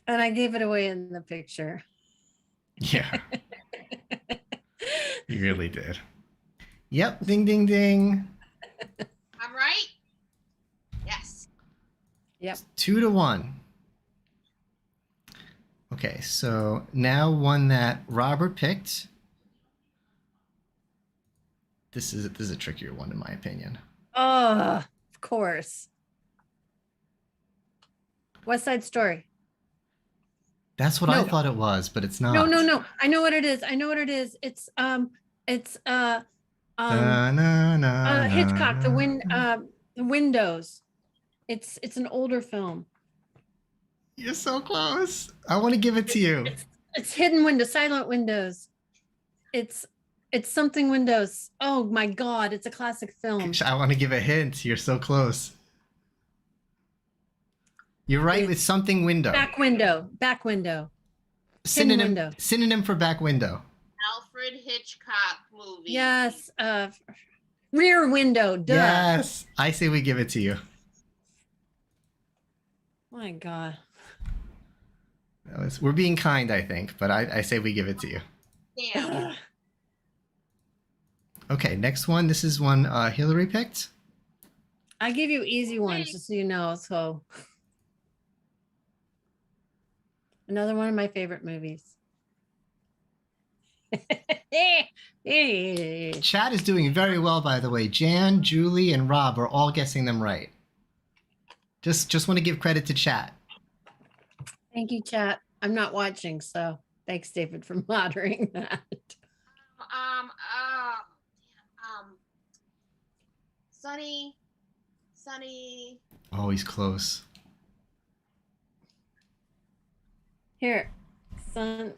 And I gave it away in the picture. Yeah. You really did. Yep. Ding, ding, ding. I'm right? Yes. Yep. 2-1. Okay, so now one that Robert picked. This is a trickier one in my opinion. Oh, of course. West Side Story. That's what I No. thought it was, but it's not. No. I know what it is. It's Hitchcock, the Windows. It's an older film. You're so close. I want to give it to you. It's Hidden Windows, Silent Windows. It's something Windows. Oh my God, it's a classic film. I want to give a hint. You're so close. You're right with something window. Back window. Synonym for back window. Alfred Hitchcock movie. Yes. Rear Window. Duh. Yes. I say we give it to you. My God. We're being kind, I think, but I say we give it to you. Damn. Okay, next one. This is one Hilary picked. I give you easy ones, just so you know. So another one of my favorite movies. Chat is doing very well, by the way. Jan, Julie, and Rob are all guessing them right. Just want to give credit to chat. Thank you, chat. I'm not watching, so thanks, David, for moderating that. Sunny. Oh, he's close. Here, son.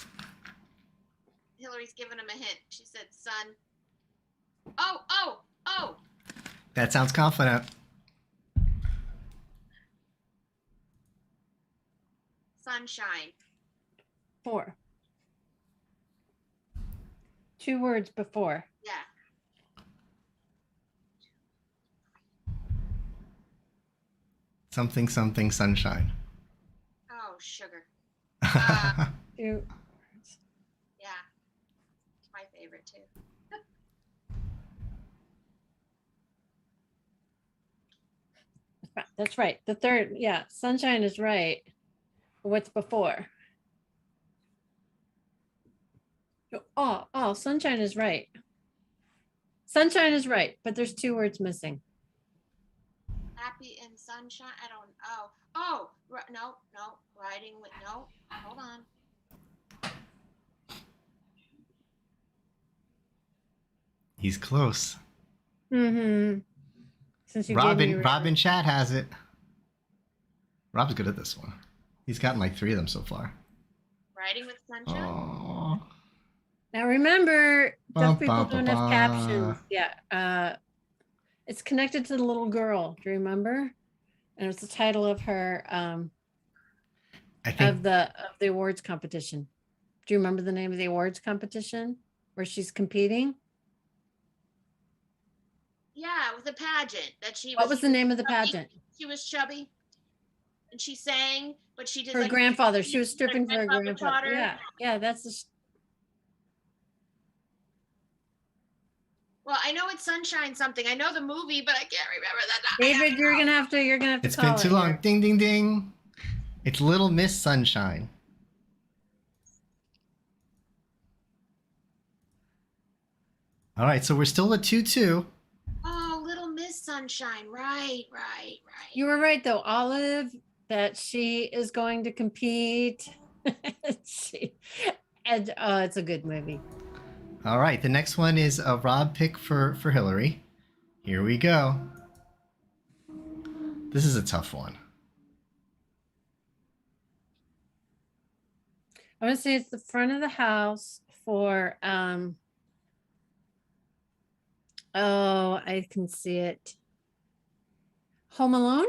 Hilary's giving him a hint. She said, "Son." Oh. That sounds confident. Sunshine. 4. 2 words before. Yeah. Something sunshine. Oh, sugar. 2 words. Yeah. It's my favorite too. That's right. The third, yeah, sunshine is right. What's before? Oh, sunshine is right. Sunshine is right, but there's 2 words missing. Happy in Sunshine. I don't. Oh. No. Riding with no. Hold on. He's close. Mm-hmm. Since you gave me Robin Chat has it. Rob's good at this one. He's gotten like 3 of them so far. Riding with Sunshine. Oh. Now remember, deaf people don't have Ba-ba-ba-ba. captions. Yeah. It's connected to the little girl. Do you remember? And it's the title of her I think of the awards competition. Do you remember the name of the awards competition where she's competing? Yeah, it was a pageant that she. What was the name of the pageant? She was chubby, and she sang, but she did Her like grandfather. She was stripping for her grandfather taught grandfather. her. Yeah. That's the. Well, I know it's Sunshine something. I know the movie, but I can't remember that. David, you're gonna have to. it's been too long. Ding, ding, ding. It's Little Miss Sunshine. All right, so we're still at 2-2. Oh, Little Miss Sunshine. Right. You were right though, Olive, that she is going to compete. It's a good movie. All right, the next one is a Rob pick for Hilari. Here we go. This is a tough one. I want to say it's the front of the house for oh, I can see it. Home Alone?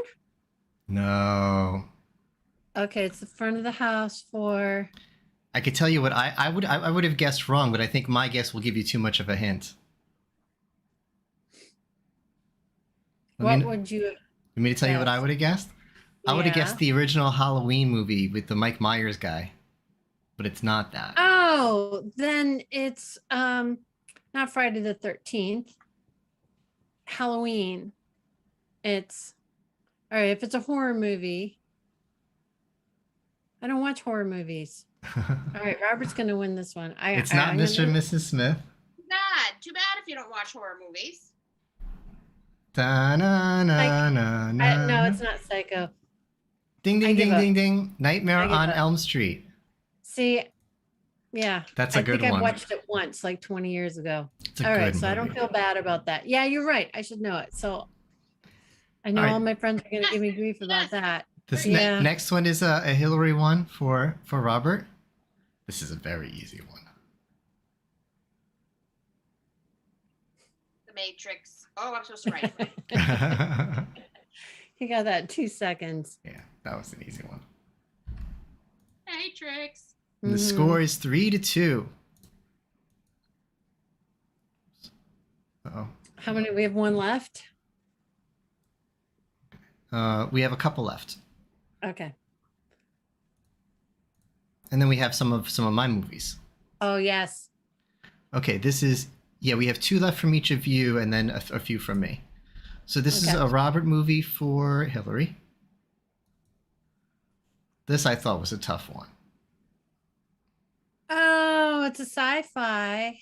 No. Okay, it's the front of the house for I could tell you what I would have guessed wrong, but I think my guess will give you too much of a hint. what would you You want me to tell you what I would have guessed? I would have guessed the original Halloween movie with the Mike Myers guy. But it's not that. Oh, then it's not Friday the 13th. Halloween. It's all right, if it's a horror movie. I don't watch horror movies. All right, Robert's gonna win this one. It's not Mr. and Mrs. Smith. Too bad if you don't watch horror movies. No, it's not Psycho. Ding, ding, ding, ding, ding. Nightmare on Elm Street. See, yeah. That's a good one. I think I watched it once, like 20 years ago. It's a all good right, so movie. I don't feel bad about that. Yeah, you're right. I should know it. So I know all my friends are going to give me grief about that. This next one is a Hilari one for Robert. This is a very easy one. The Matrix. Oh, I'm supposed to write. You got that in 2 seconds. Yeah, that was an easy one. Matrix. And the score is 3-2. Uh-oh. How many? We have one left. We have a couple left. Okay. And then we have some of my movies. Oh, yes. Okay, this is, we have 2 left from each of you and then a few from me. So this is a Robert movie for Hilari. This I thought was a tough one. Oh, it's a sci-fi.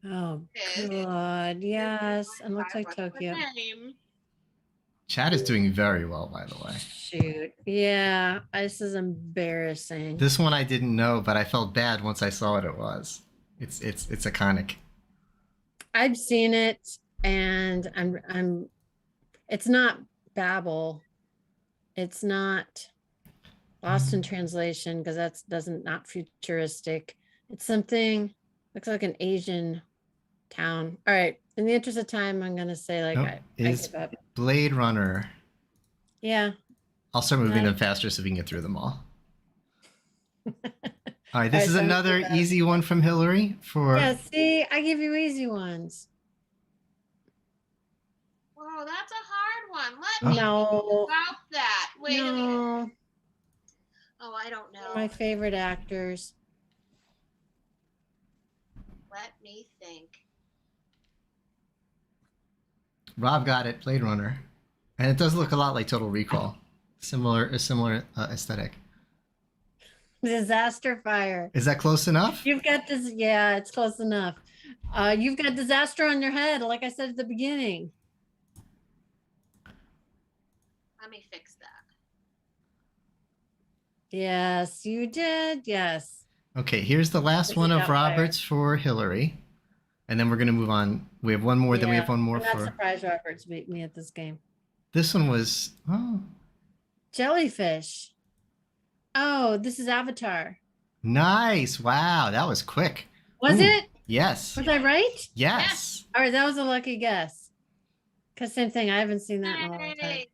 Oh, God. Yes. And looks like Tokyo. Chad is doing very well, by the way. Shoot. Yeah. This is embarrassing. This one I didn't know, but I felt bad once I saw what it was. It's iconic. I've seen it, and I'm it's not Babel. It's not Lost in Translation, because that's not futuristic. It's something looks like an Asian town. All right. In the interest of time, I'm gonna say I give up. Blade Runner. Yeah. I'll start moving them faster so we can get through them all. All right, this is another easy one from Hilari for. Yeah, see, I give you easy ones. Whoa, that's a hard one. Let me think about that. Wait a minute. Oh, I don't know. My favorite actors. Let me think. Rob got it, Blade Runner. And it does look a lot like Total Recall. Similar aesthetic. Disaster Fire. Is that close enough? You've got this. Yeah, it's close enough. You've got disaster on your head, like I said at the beginning. Let me fix that. Yes, you did. Yes. Okay, here's the last one of Robert's for Hilary. And then we're going to move on. We have one more, then we have one more I'm not for... surprised Robert's beat me at this game. This one was... Oh, Jellyfish. Oh, this is Avatar. nice. Wow, that was quick. Was Ooh, it? Yes. Was I right? Yes. All right, that was a lucky guess. Because same thing, I haven't seen that in a long time. Yay.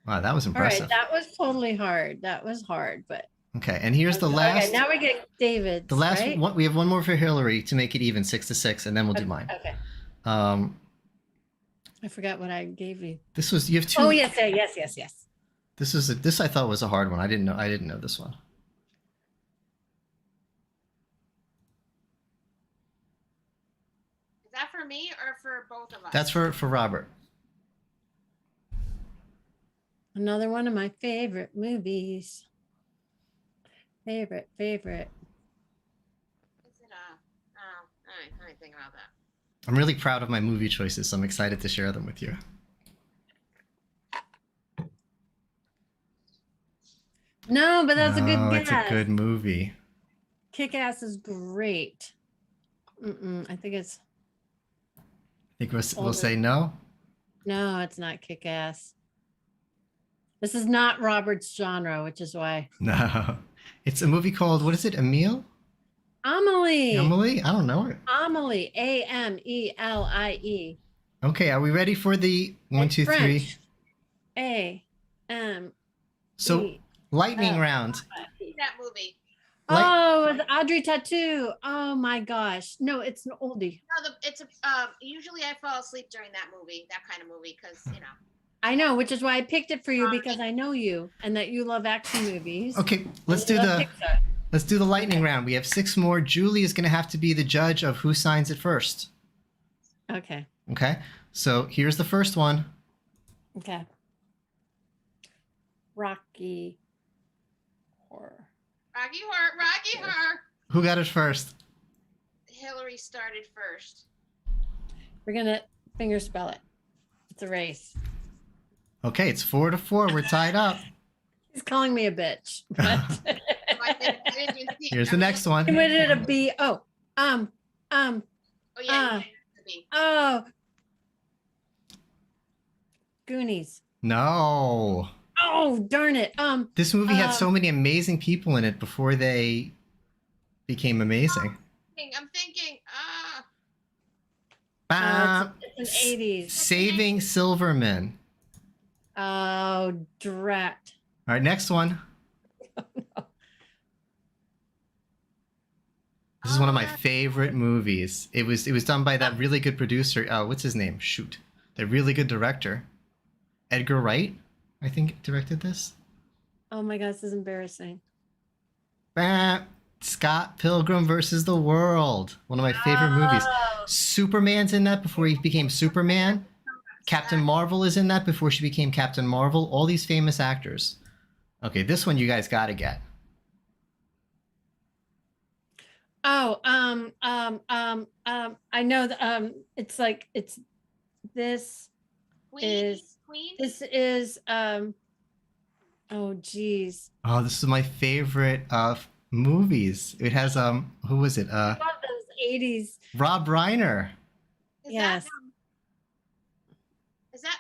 Wow, that was All impressive. right, that was totally hard. That was hard, but Okay, and here's the last... Okay, now we get David's, The last right? one, we have one more for Hilary to make it even, 6-6, and then we'll do mine. Okay. I forgot what I gave you. This was, you have two... Oh, yes. This I thought was a hard one. I didn't know this one. Is that for me or for both of us? That's for Robert. Another one of my favorite movies. Favorite. Is it oh, all right, let me think about that. I'm really proud of my movie choices, so I'm excited to share them with you. No, but that's a good guess. It's a good movie. Kick-Ass is great. I think it's... I think we'll say no? No, it's not Kick-Ass. This is not Robert's genre, which is why. No. It's a movie called, what is it, Emile? Amelie. Amelie? I don't know it. Amelie. Amelie. Okay, are we ready for the 1, 2, 3? A-M. So, lightning round. That movie. Oh, the Audrey Tattoo. Oh my gosh. No, it's an oldie. No, it's a. Usually, I fall asleep during that movie, that kind of movie, because you know. I know, which is why I picked it for you, because I know you and that you love action movies. Okay, let's do the lightning round. We have 6 more. Julie is going to have to be the judge of who signs it first. Okay. Okay. So here's the first one. Okay. Rocky Horror. Rocky Horror. Who got it first? Hilary started first. We're gonna finger spell it. It's a race. Okay, it's 4-4. We're tied up. He's calling me a bitch. But I didn't even see it. Here's the next one. what did it be? Oh, Oh yeah. oh. Goonies. No. Oh, darn it. This movie had so many amazing people in it before they became amazing. I'm thinking. It's an 80s. Saving Silverman. Oh, drat. All right, next one. This is one of my favorite movies. It was done by that really good producer. What's his name? Shoot. The really good director. Edgar Wright, I think, directed this. Oh my gosh, this is embarrassing. Scott Pilgrim versus the World. One of my favorite movies. Superman's in that before he became Superman. Captain Marvel is in that before she became Captain Marvel. All these famous actors. Okay, this one you guys gotta get. Oh, I know that it's like this is oh geez. Oh, this is my favorite of movies. It has who was it? I love those 80s. Rob Reiner. Yes. Is that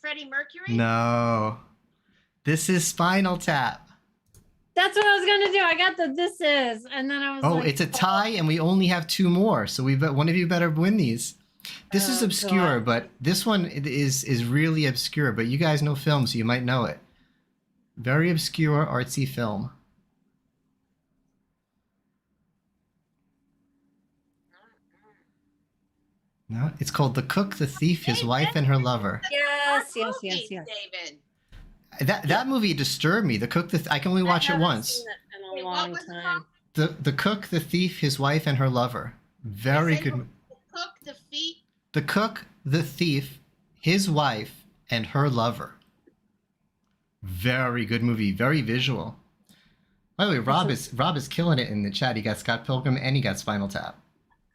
Freddie Mercury? No. This is Spinal Tap. That's what I was gonna do. I got the this is, and then I was like, it's a tie, and we only have 2 more. So one of you better win these. This is obscure, God. but this one is really obscure. But you guys know film, so you might know it. Very obscure, artsy film. No, it's called The Cook, the Thief, His Wife, and Her Lover. yes. David. That movie disturbed me. The Cook, I can only watch it once. Seen it in Wait, a what long was it time. called? The Cook, the Thief, His Wife, and Her Lover. Very good. The Cook, the Feet. The Cook, the Thief, His Wife, and Her Lover. Very good movie. Very visual. By the way, Rob is killing it in the chat. He got Scott Pilgrim and he got Spinal Tap.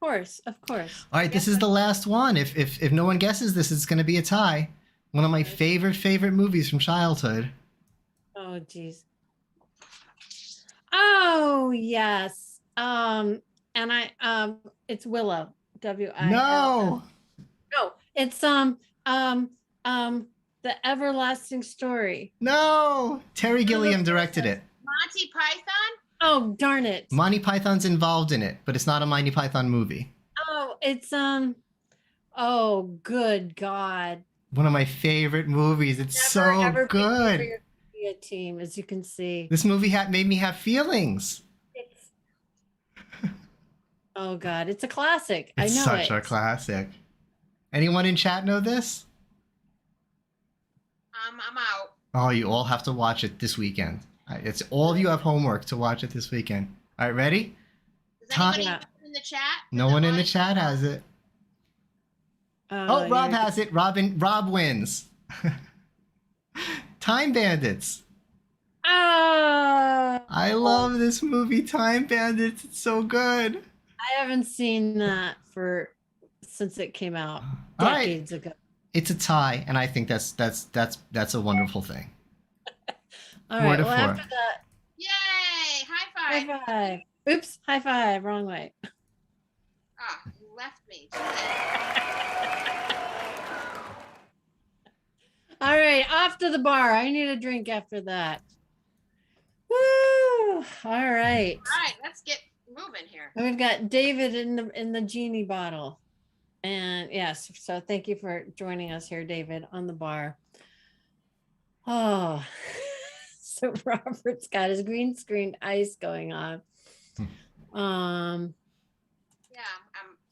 Of course. All right, this is the last one. If no one guesses this, it's going to be a tie. One of my favorite movies from childhood. Oh, geez. Oh, yes. And it's Willow. W-I-L-L. No. No, it's The Everlasting Story. No. Terry Gilliam directed it. Monty Python? Oh, darn it. Monty Python's involved in it, but it's not a Monty Python movie. Oh, it's oh, good God. One of my favorite movies. It's Never, so ever be good. for your media team, as you can see. This movie made me have feelings. It's oh God, it's a classic. It's I know such it. a classic. Anyone in chat know this? I'm out. Oh, you all have to watch it this weekend. It's all of you have homework to watch it this weekend. All right, ready? Does anybody in the chat? No one in the chat has it. Oh, Rob has it. Rob wins. Time Bandits. I love this movie, Time Bandits. It's so good. I haven't seen that since it came out All right. decades ago. It's a tie, and I think that's a wonderful thing. All 4 right. to Well, 4. after that, Yay! High five. high five. Oops, high five. Wrong way. Ah, you left me. All right, off to the bar. I need a drink after that. Woo! All right. All right, let's get moving here. We've got David in the genie bottle. And yes, so thank you for joining us here, David, on the bar. Oh, so Robert's got his green screen ice going on. Yeah,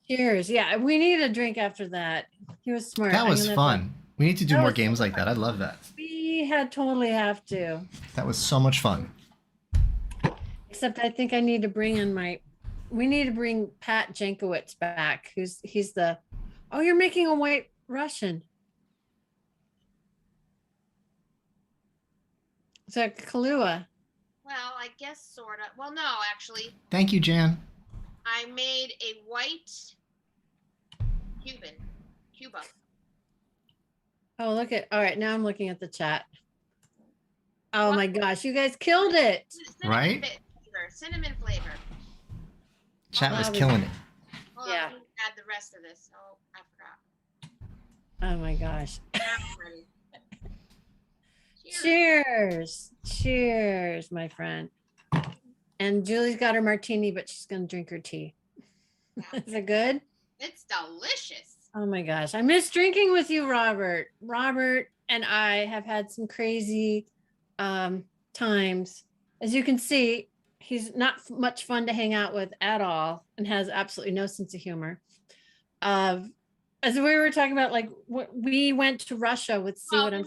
Cheers. Yeah, we need a drink after that. He was smart. That was fun. We need to do more games like that. I love that. We totally have to. That was so much fun. Except I think I need to bring in we need to bring Pat Jankowicz back. He's the, oh, you're making a white Russian. Is that Kahlua? well, I guess sort of. Well, no, actually, Thank you, Jan. I made a white Cuba. Oh, all right, now I'm looking at the chat. Oh my gosh, you guys killed it. Right? Cinnamon flavor. Chat was Wow. killing it. Hold Yeah. on, let me add the rest of this. Oh, I forgot. Oh my gosh. Now I'm ready. Cheers, my friend. And Julie's got her martini, but she's gonna drink her tea. Is it good? It's delicious. Oh my gosh. I miss drinking with you, Robert. Robert and I have had some crazy times. As you can see, he's not much fun to hang out with at all and has absolutely no sense of humor. As we were talking about, like, we went to Russia with Remember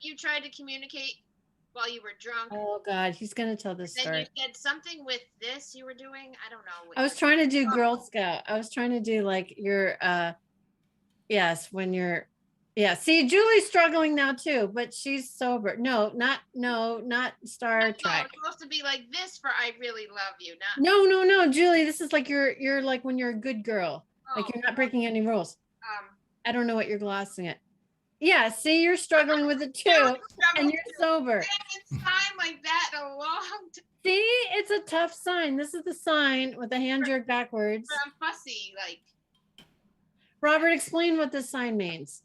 you tried to communicate while you were drunk? Oh God, he's gonna tell this Then story. you said something with this you were doing. I don't know. I was trying to do Girl Scout. I was trying to do like your yes, when you're see, Julie's struggling now too, but she's sober. No, not Star Trek. It's supposed to be like this for I really love you, not No, Julie, this is like you're like when you're a good girl. Like you're not breaking any rules. I don't know what you're glossing at. Yeah, see, you're struggling with it too, and you're sober. I haven't signed like that in a long time. See, it's a tough sign. This is the sign with the hand jerk backwards. I'm fussy, like. Robert, explain what this sign means.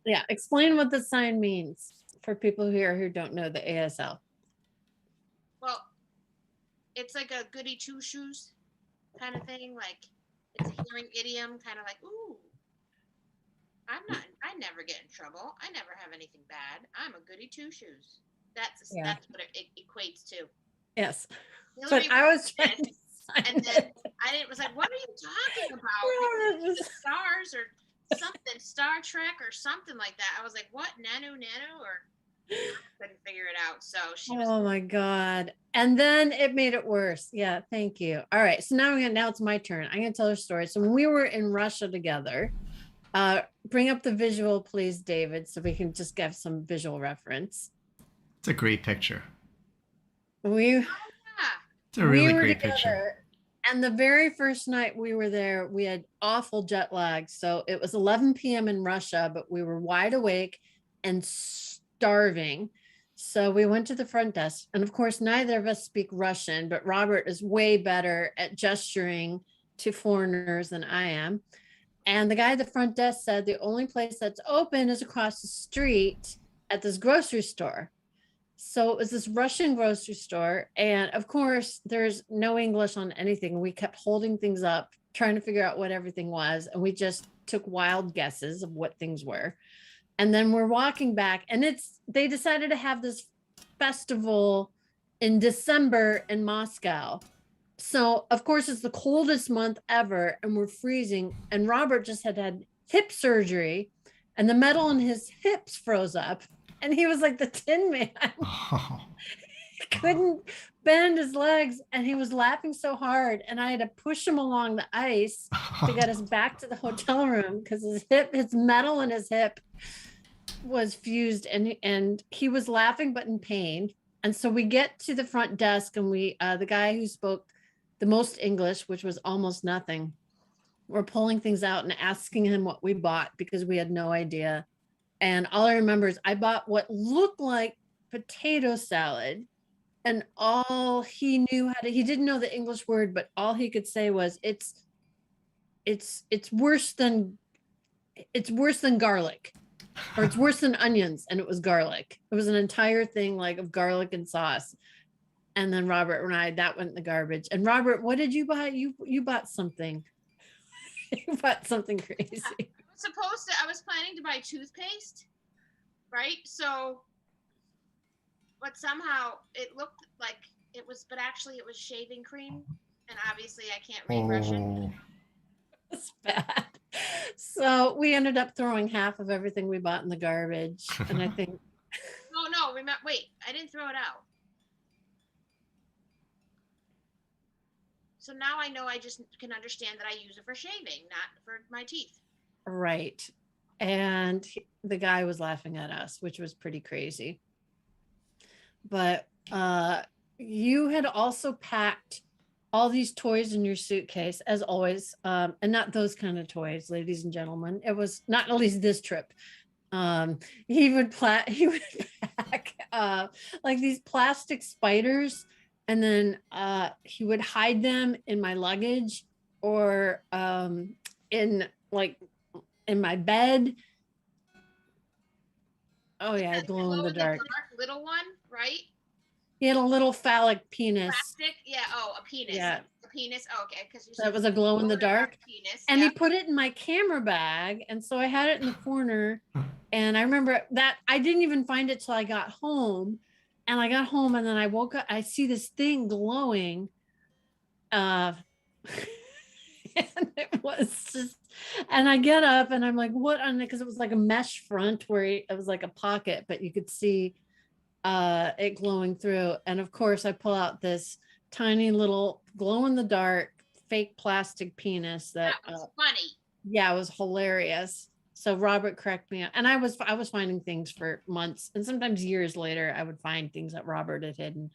Yeah, explain what the sign means for people here who don't know the ASL. Well, it's like a goody two shoes kind of thing. Like it's a hearing idiom, kind of like, ooh, I never get in trouble. I never have anything bad. I'm a goody two shoes. That's what it equates to. Yes. Hilari But I was trying to and then I was like, what are you talking about? Stars or something, Star Trek or something like that. I was like, what? Nanu? Or I couldn't figure it out. So she was. Oh my God. And then it made it worse. Yeah, thank you. All right. So now it's my turn. I'm gonna tell her story. So when we were in Russia together, bring up the visual, please, David, so we can just get some visual reference. It's a great picture. It's a really great picture. And the very first night we were there, we had awful jet lag. So it was 11 p.m. in Russia, but we were wide awake and starving. So we went to the front desk. And of course, neither of us speak Russian, but Robert is way better at gesturing to foreigners than I am. And the guy at the front desk said the only place that's open is across the street at this grocery store. So it was this Russian grocery store. And of course, there's no English on anything. We kept holding things up, trying to figure out what everything was. And we just took wild guesses of what things were. And then we're walking back, and they decided to have this festival in December in Moscow. So of course it's the coldest month ever, and we're freezing. And Robert just had hip surgery, and the metal in his hips froze up, and he was like the Tin Man. He couldn't bend his legs, and he was laughing so hard, and I had to push him along the ice to get us back to the hotel room because his metal in his hip was fused, and he was laughing but in pain. And so we get to the front desk, and the guy who spoke the most English, which was almost nothing, we're pulling things out and asking him what we bought because we had no idea. And all I remember is I bought what looked like potato salad, and all he knew he didn't know the English word, but all he could say was it's worse than garlic, or it's worse than onions. And it was garlic. It was an entire thing like of garlic and sauce. And then Robert and I, that went in the garbage. And Robert, what did you buy? You bought something. You bought something crazy. I was planning to buy toothpaste, right? So, but somehow it looked like it was, but actually it was shaving cream. And obviously I can't read Russian. It's bad. So we ended up throwing half of everything we bought in the garbage. And I think. No, wait, I didn't throw it out. So now I know I just can understand that I use it for shaving, not for my teeth. Right. And the guy was laughing at us, which was pretty crazy. But you had also packed all these toys in your suitcase, as always, and not those kind of toys, ladies and gentlemen. It was not, at least this trip. He would pack like these plastic spiders, and then he would hide them in my luggage or in my bed. Oh yeah, glow in the dark little one, right? He had a little phallic penis. Plastic? Yeah. Oh, a penis. Yeah. A penis. Oh, okay. Because that was a glow in the dark penis. And he put it in my camera bag, and so I had it in the corner. And I remember that I didn't even find it till I got home. And I got home, and then I woke up. I see this thing glowing. And it was just, and I get up, and I'm like, what on it? Because it was like a mesh front where it was like a pocket, but you could see it glowing through. And of course, I pull out this tiny little glow in the dark fake plastic penis that was funny. Yeah, it was hilarious. So Robert cracked me up, and I was finding things for months, and sometimes years later I would find things that Robert had hidden.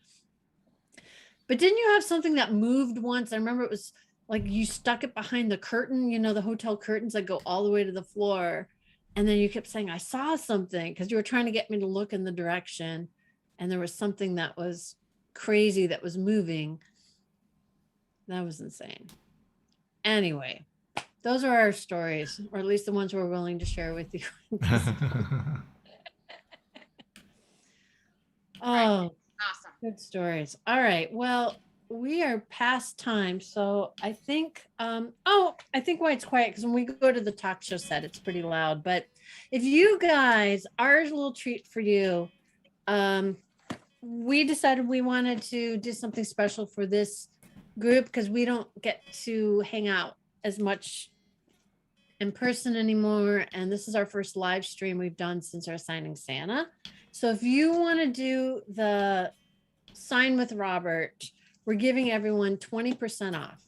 But didn't you have something that moved once? I remember it was like you stuck it behind the curtain, the hotel curtains that go all the way to the floor. And then you kept saying, I saw something, because you were trying to get me to look in the direction. And there was something that was crazy that was moving. That was insane. Anyway, those are our stories, or at least the ones we're willing to share with you. Oh, awesome. Good stories. All right. Well, we are past time. So I think, I think why it's quiet, because when we go to the talk show set, it's pretty loud. But if you guys, our little treat for you, we decided we wanted to do something special for this group, because we don't get to hang out as much in person anymore. And this is our first live stream we've done since our Signing Santa. So if you want to do the Sign with Robert, we're giving everyone 20% off.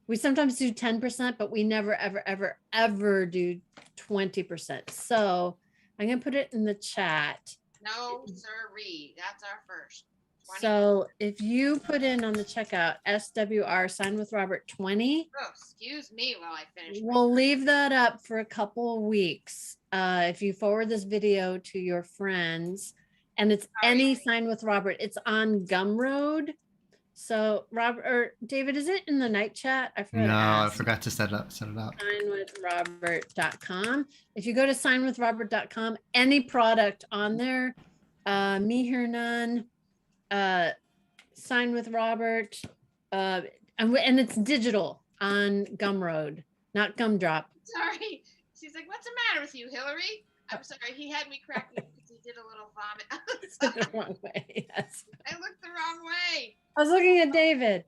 We sometimes do 10%, but we never, ever, ever, ever do 20%. So I'm going to put it in the chat. No, sirree. That's our first. So if you put in on the checkout SWR sign with Robert 20, Oh, excuse me while I finish. we'll leave that up for a couple of weeks. If you forward this video to your friends, and it's any sign with Robert, it's on Gumroad. So Robert or David, is it in the night chat? I forgot. No, to I ask. forgot to set it up. Signwithrobert.com. If you go to signwithrobert.com, any product on there, me here none, sign with Robert, and it's digital on Gumroad, not Gumdrop. Sorry. She's like, what's the matter with you, Hilary? I'm sorry. He had me cracking because he did a little vomit. The wrong way. Yes. I looked the wrong way. I was looking at David.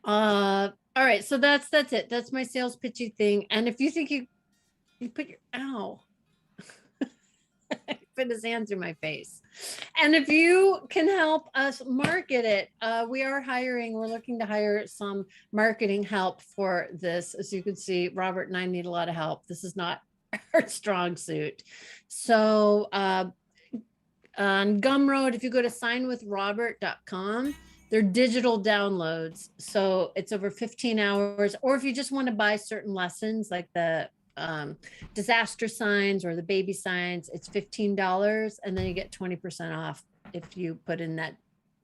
All right, so that's it. That's my sales pitchy thing. And if you think you put your put his hand through my face. And if you can help us market it, we are hiring. We're looking to hire some marketing help for this. As you can see, Robert and I need a lot of help. This is not our strong suit. So on Gumroad, if you go to signwithrobert.com, they're digital downloads. So it's over 15 hours. Or if you just want to buy certain lessons like the disaster signs or the baby signs, it's $15, and then you get 20% off if you put in that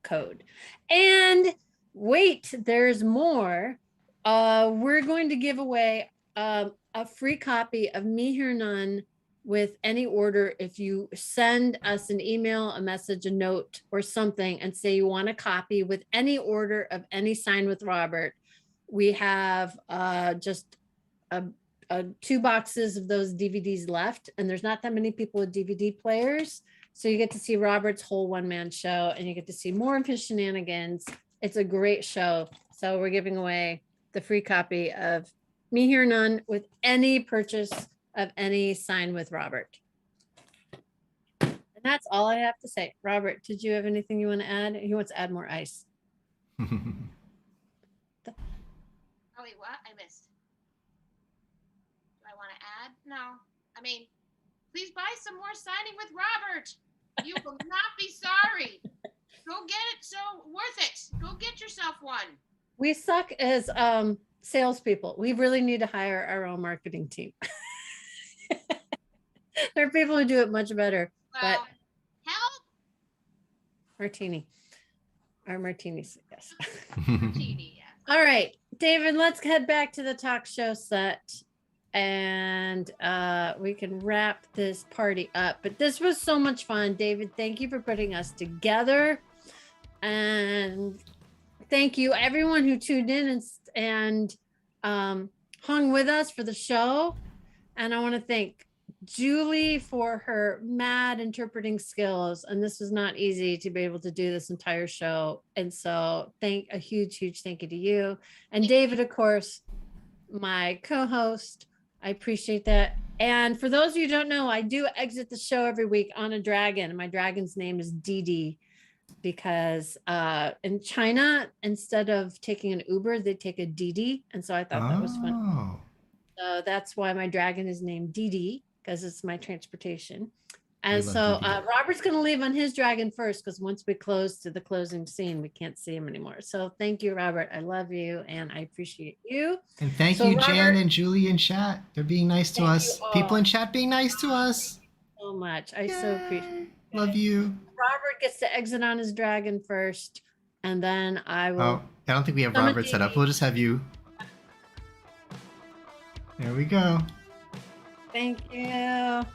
code. And wait, there's more. We're going to give away a free copy of Me Here None with any order if you send us an email, a message, a note, or something, and say you want a copy with any order of any sign with Robert. We have just 2 boxes of those DVDs left, and there's not that many people with DVD players. So you get to see Robert's whole one-man show, and you get to see more of his shenanigans. It's a great show. So we're giving away the free copy of Me Here None with any purchase of any sign with Robert. And that's all I have to say. Robert, did you have anything you want to add? He wants to add more ice. Oh, wait, what? I missed. Do I want to add? No. I mean, please buy some more signing with Robert. You will not be sorry. Go get it. So worth it. Go get yourself one. We suck as salespeople. We really need to hire our own marketing team. There are people who do it much better. Well, But help. martini. Our martinis, yes. Martini, yeah. All right, David, let's head back to the talk show set, and we can wrap this party up. But this was so much fun. David, thank you for putting us together. And thank you everyone who tuned in and hung with us for the show. And I want to thank Julie for her mad interpreting skills. And this was not easy to be able to do this entire show. And so a huge thank you to you. And David, of course, my co-host. I appreciate that. And for those of you who don't know, I do exit the show every week on a dragon. My dragon's name is Didi, because in China, instead of taking an Uber, they take a Didi. And so I thought that was fun. So that's why my dragon is named Didi, because it's my transportation. And so Robert's going to leave on his dragon first, because once we close to the closing scene, we can't see him anymore. So thank you, Robert. I love you and I appreciate you. And thank you, Robert, Jan and Julie in chat. They're being nice to us. People in chat being nice to us. So much. I so appreciate it. Love you. Robert gets to exit on his dragon first, and then I will. Oh, I don't think we have Robert set up. We'll just have you. There we go. Thank you.